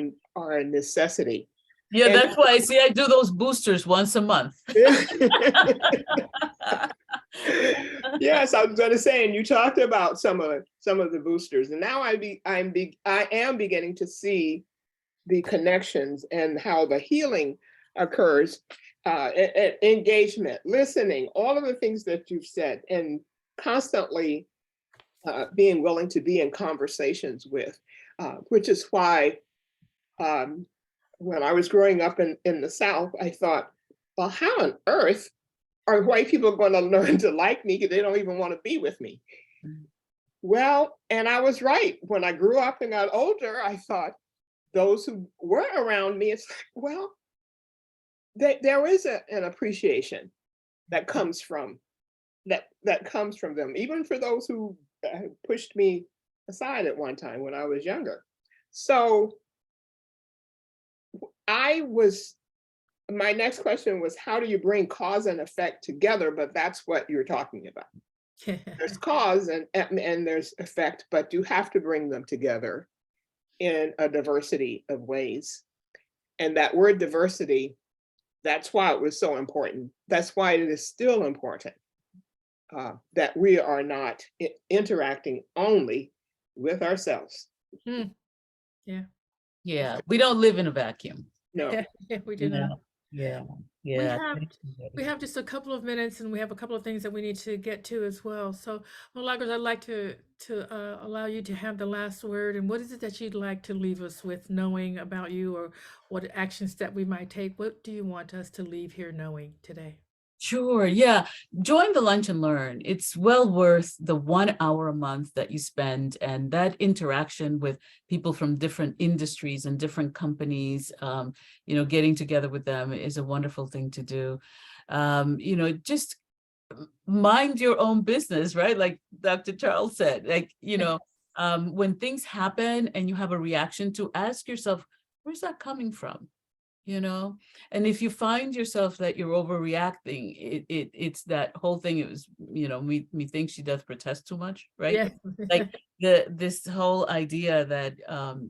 Speaker 4: a necessity.
Speaker 3: Yeah, that's why I do those boosters once a month.
Speaker 4: Yes, I was going to say, and you talked about some of the boosters, and now I am beginning to see the connections and how the healing occurs, engagement, listening, all of the things that you've said, and constantly being willing to be in conversations with, which is why when I was growing up in the South, I thought, well, how on earth are white people going to learn to like me because they don't even want to be with me? Well, and I was right. When I grew up and got older, I thought those who were around me, it's like, well, there is an appreciation that comes from that comes from them, even for those who pushed me aside at one time when I was younger. So my next question was, how do you bring cause and effect together? But that's what you're talking about. There's cause and there's effect, but you have to bring them together in a diversity of ways. And that word diversity, that's why it was so important. That's why it is still important that we are not interacting only with ourselves.
Speaker 1: Yeah.
Speaker 3: Yeah, we don't live in a vacuum.
Speaker 4: No.
Speaker 1: Yeah, we do not.
Speaker 3: Yeah.
Speaker 1: We have just a couple of minutes, and we have a couple of things that we need to get to as well. So, Milagros, I'd like to allow you to have the last word. And what is it that you'd like to leave us with, knowing about you, or what action step we might take? What do you want us to leave here knowing today?
Speaker 3: Sure. Yeah. Join the Lunch and Learn. It's well worth the 1 hour a month that you spend, and that interaction with people from different industries and different companies, getting together with them is a wonderful thing to do. Just mind your own business, right? Like Dr. Charles said, like, you know, when things happen and you have a reaction, to ask yourself, where's that coming from? You know, and if you find yourself that you're overreacting, it's that whole thing. It was, you know, me thinks she does protest too much, right?
Speaker 1: Yeah.
Speaker 3: Like this whole idea that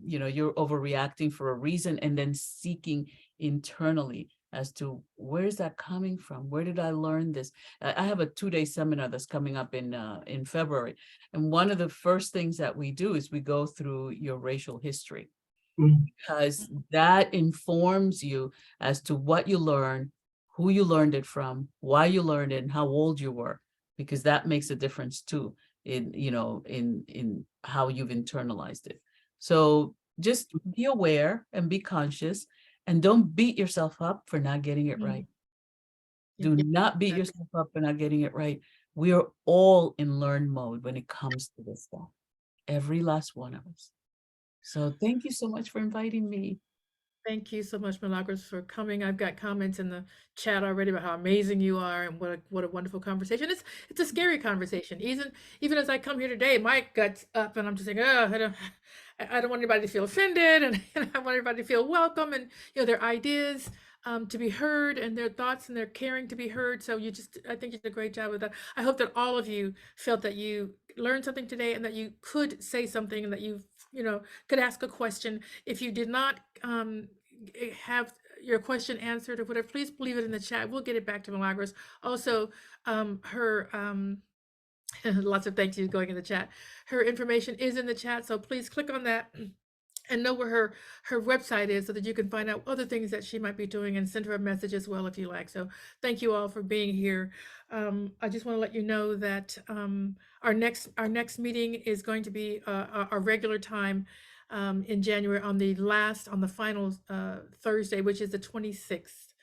Speaker 3: you know, you're overreacting for a reason, and then seeking internally as to where's that coming from? Where did I learn this? I have a 2-day seminar that's coming up in February, and one of the first things that we do is we go through your racial history, because that informs you as to what you learn, who you learned it from, why you learned it, and how old you were, because that makes a difference too in, you know, in how you've internalized it. So just be aware and be conscious, and don't beat yourself up for not getting it right. Do not beat yourself up for not getting it right. We are all in learn mode when it comes to this stuff, every last one of us. So thank you so much for inviting me.
Speaker 1: Thank you so much, Milagros, for coming. I've got comments in the chat already about how amazing you are and what a wonderful conversation. It's a scary conversation. Even as I come here today, my gut's up and I'm just saying, oh, I don't want anybody to feel offended, and I want everybody to feel welcome, and you know, their ideas to be heard, and their thoughts and their caring to be heard. So I think you did a great job with that. I hope that all of you felt that you learned something today, and that you could say something, and that you know, could ask a question. If you did not have your question answered or whatever, please leave it in the chat. We'll get it back to Milagros. Also, her lots of thank yous going in the chat. Her information is in the chat, so please click on that and know where her website is, so that you can find out other things that she might be doing, and send her a message as well if you like. So thank you all for being here. I just want to let you know that our next meeting is going to be our regular time in January, on the final Thursday, which is the 26th.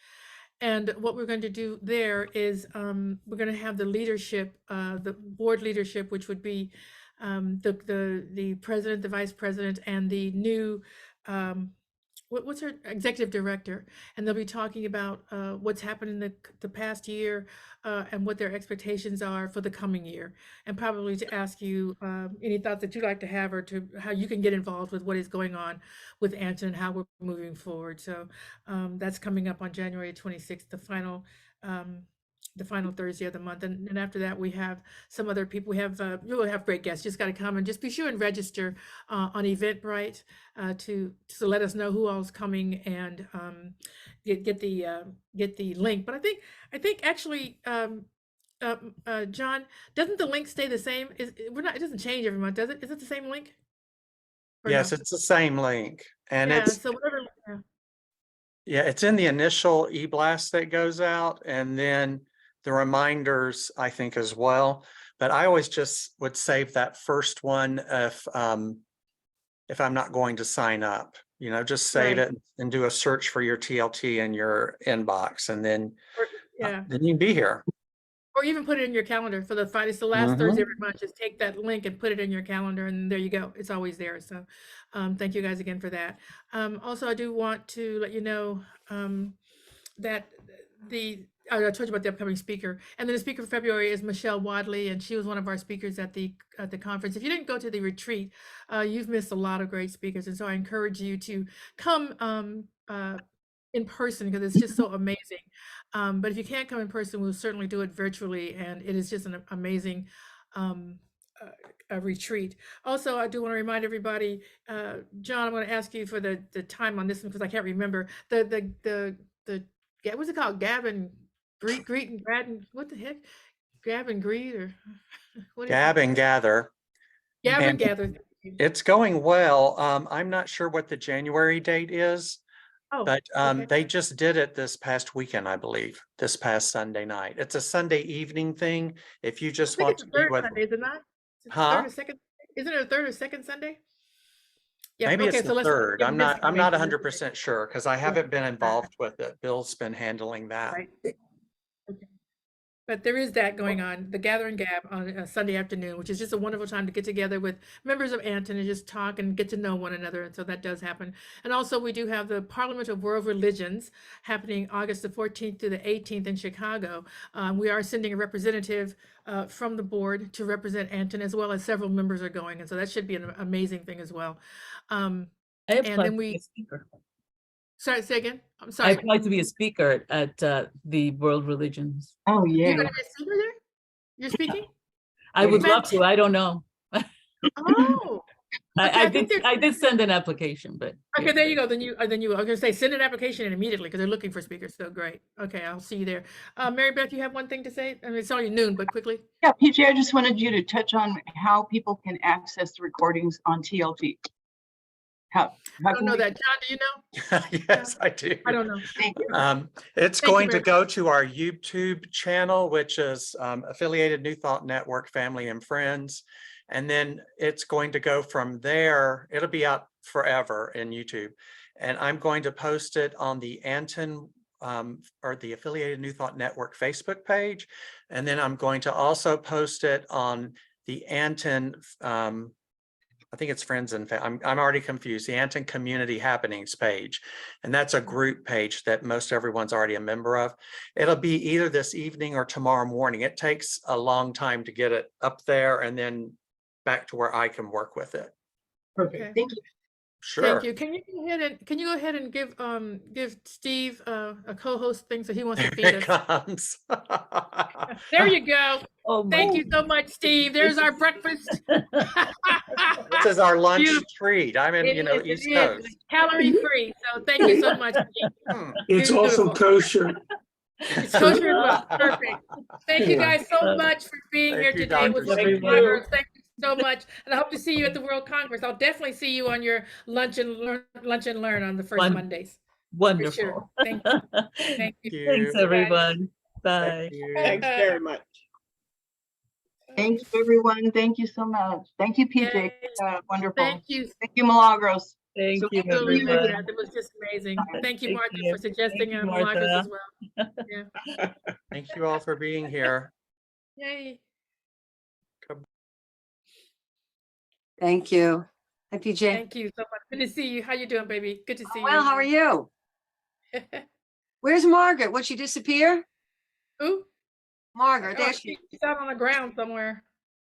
Speaker 1: And what we're going to do there is we're going to have the leadership, the board leadership, which would be the president, the vice president, and the new what's her executive director, and they'll be talking about what's happened in the past year, and what their expectations are for the coming year, and probably to ask you any thoughts that you'd like to have, or to how you can get involved with what is going on with ANTN and how we're moving forward. So that's coming up on January 26th, the final Thursday of the month. And after that, we have some other people. We'll have great guests. Just got to come, and just be sure and register on Eventbrite to let us know who all's coming, and get the link. But I think actually, John, doesn't the link stay the same? It doesn't change every month, does it? Is it the same link? Or
Speaker 8: Yes,
Speaker 1: no?
Speaker 8: it's the same link, and
Speaker 1: Yeah.
Speaker 8: it's,
Speaker 1: So whatever.
Speaker 8: yeah, it's in the initial e-blast that goes out, and then the reminders, I think, as well. But I always just would save that first one if I'm not going to sign up, you know, just save
Speaker 1: Right.
Speaker 8: it and do a search for your TLT in your inbox, and then
Speaker 1: Yeah.
Speaker 8: then you can be here.
Speaker 1: Or even put it in your calendar for the Friday. It's the last Thursday every month. Just take that link and put it in your calendar, and there you go. It's always there. So thank you guys again for that. Also, I do want to let you know that I told you about the upcoming speaker, and then the speaker for February is Michelle Wadley, and she was one of our speakers at the conference. If you didn't go to the retreat, you've missed a lot of great speakers, and so I encourage you to come in person, because it's just so amazing. But if you can't come in person, we'll certainly do it virtually, and it is just an amazing a retreat. Also, I do want to remind everybody, John, I'm going to ask you for the time on this one, because I can't remember what's it called? Gab and greet and grad, and what the heck? Gab and greet, or what is
Speaker 8: Gab
Speaker 1: it?
Speaker 8: and gather.
Speaker 1: Gab and
Speaker 8: And
Speaker 1: gather.
Speaker 8: it's going well. I'm not sure what the January date is,
Speaker 1: Oh,
Speaker 8: but
Speaker 1: okay.
Speaker 8: they just did it this past weekend, I believe, this past Sunday night. It's a Sunday evening thing. If you
Speaker 1: I
Speaker 8: just
Speaker 1: think
Speaker 8: want
Speaker 1: it's
Speaker 8: to
Speaker 1: the
Speaker 8: be
Speaker 1: third
Speaker 8: with,
Speaker 1: Sunday, is it not? Is it the
Speaker 8: huh?
Speaker 1: third or second? Isn't it a third or second Sunday? Yeah.
Speaker 8: Maybe
Speaker 1: Okay.
Speaker 8: it's
Speaker 1: So
Speaker 8: the
Speaker 1: let's
Speaker 8: third.
Speaker 1: give
Speaker 8: I'm
Speaker 1: this
Speaker 8: not
Speaker 1: information.
Speaker 8: 100% sure, because I haven't been involved with it. Bill's been handling that.
Speaker 1: Right. Okay. But there is that going on, the Gather and Gab on a Sunday afternoon, which is just a wonderful time to get together with members of ANTN and just talk and get to know one another. And so that does happen. And also we do have the Parliament of World Religions happening August the 14th to the 18th in Chicago. We are sending a representative from the board to represent ANTN, as well as several members are going. And so that should be an amazing thing as well.
Speaker 3: I
Speaker 1: And
Speaker 3: applied
Speaker 1: then
Speaker 3: to be
Speaker 1: we,
Speaker 3: a speaker.
Speaker 1: sorry, say again. I'm
Speaker 3: I
Speaker 1: sorry.
Speaker 3: applied to be a speaker at the World Religions.
Speaker 9: Oh,
Speaker 1: You're
Speaker 9: yeah.
Speaker 1: going to be a speaker there? You're speaking?
Speaker 3: I would love to. I don't know.
Speaker 1: Oh, okay, I think they're-
Speaker 3: I did send an application, but
Speaker 1: okay,
Speaker 3: yeah.
Speaker 1: there you go. Then you, I was gonna say, send an application in immediately because they're looking for speakers. So great. Okay, I'll see you there. Mary Beth, you have one thing to say? I mean, it's only noon, but quickly.
Speaker 9: Yeah, Pjae, I just wanted you to touch on how people can access the recordings on TLT. How
Speaker 1: I don't
Speaker 9: can
Speaker 1: know
Speaker 9: we-
Speaker 1: that. John, do you know?
Speaker 8: Yes, I do.
Speaker 1: I don't know.
Speaker 9: Thank you.
Speaker 8: It's
Speaker 1: Thank you
Speaker 8: going to
Speaker 1: very
Speaker 8: go to our YouTube channel, which is affiliated New Thought Network, Family and Friends. And then it's going to go from there. It'll be out forever in YouTube. And I'm going to post it on the ANTN or the affiliated New Thought Network Facebook page. And then I'm going to also post it on the ANTN I think it's Friends and I'm already confused. The ANTN Community Happenings page. And that's a group page that most everyone's already a member of. It'll be either this evening or tomorrow morning. It takes a long time to get it up there and then back to where I can work with it.
Speaker 9: Perfect.
Speaker 1: Okay.
Speaker 9: Thank you.
Speaker 8: Sure.
Speaker 1: Thank you. Can you go ahead and give Steve a co-host thing so he wants to feed
Speaker 8: Here it
Speaker 1: us?
Speaker 8: comes.
Speaker 1: There you go.
Speaker 3: Oh,
Speaker 1: Thank you so much, Steve. There's our breakfast.
Speaker 8: This is our lunch
Speaker 1: Beautiful.
Speaker 8: treat. I'm in,
Speaker 1: It is,
Speaker 8: East
Speaker 1: it is.
Speaker 8: Coast.
Speaker 1: Calorie free. So thank you so much. Steve.
Speaker 8: Hmm.
Speaker 10: It's also
Speaker 1: Beautiful.
Speaker 10: kosher.
Speaker 1: It's kosher as well. Perfect. Thank you guys so much for being
Speaker 8: Thank
Speaker 1: here
Speaker 8: you,
Speaker 1: today. It was
Speaker 8: Dr.
Speaker 1: great
Speaker 3: Steve.
Speaker 1: progress. Thank you so much. And I hope to see you at the World Congress. I'll definitely see you on your lunch and learn on the first
Speaker 3: Won-
Speaker 1: Mondays. For
Speaker 3: Wonderful.
Speaker 1: sure. Thank you. Thank you.
Speaker 8: you.
Speaker 3: Thanks,
Speaker 1: guys.
Speaker 3: everyone. Bye.
Speaker 8: Thank you.
Speaker 4: Thanks very much.
Speaker 9: Thank you, everyone. Thank you so much. Thank you, Pjae.
Speaker 1: Yay.
Speaker 9: Wonderful.
Speaker 1: Thank you.
Speaker 9: Thank you, Milagros.
Speaker 3: Thank
Speaker 9: So
Speaker 3: you,
Speaker 9: thank you,
Speaker 1: Absolutely,
Speaker 3: everyone.
Speaker 1: Beth. It was just amazing. Thank you,
Speaker 3: Thank
Speaker 1: Martha,
Speaker 3: you.
Speaker 1: for suggesting
Speaker 3: Thank you,
Speaker 1: Milagros as
Speaker 3: Martha.
Speaker 1: well. Yeah.
Speaker 8: Thank you all for being here.
Speaker 1: Yay.
Speaker 11: Thank you. Hi, Pjae.
Speaker 1: Thank you so much. Good to see you. How you doing, baby? Good to see you.
Speaker 11: Well, how are you? Where's Margaret? Would she disappear?
Speaker 1: Ooh.
Speaker 11: Margaret,
Speaker 1: Oh,
Speaker 11: there she
Speaker 1: she's out on the ground somewhere.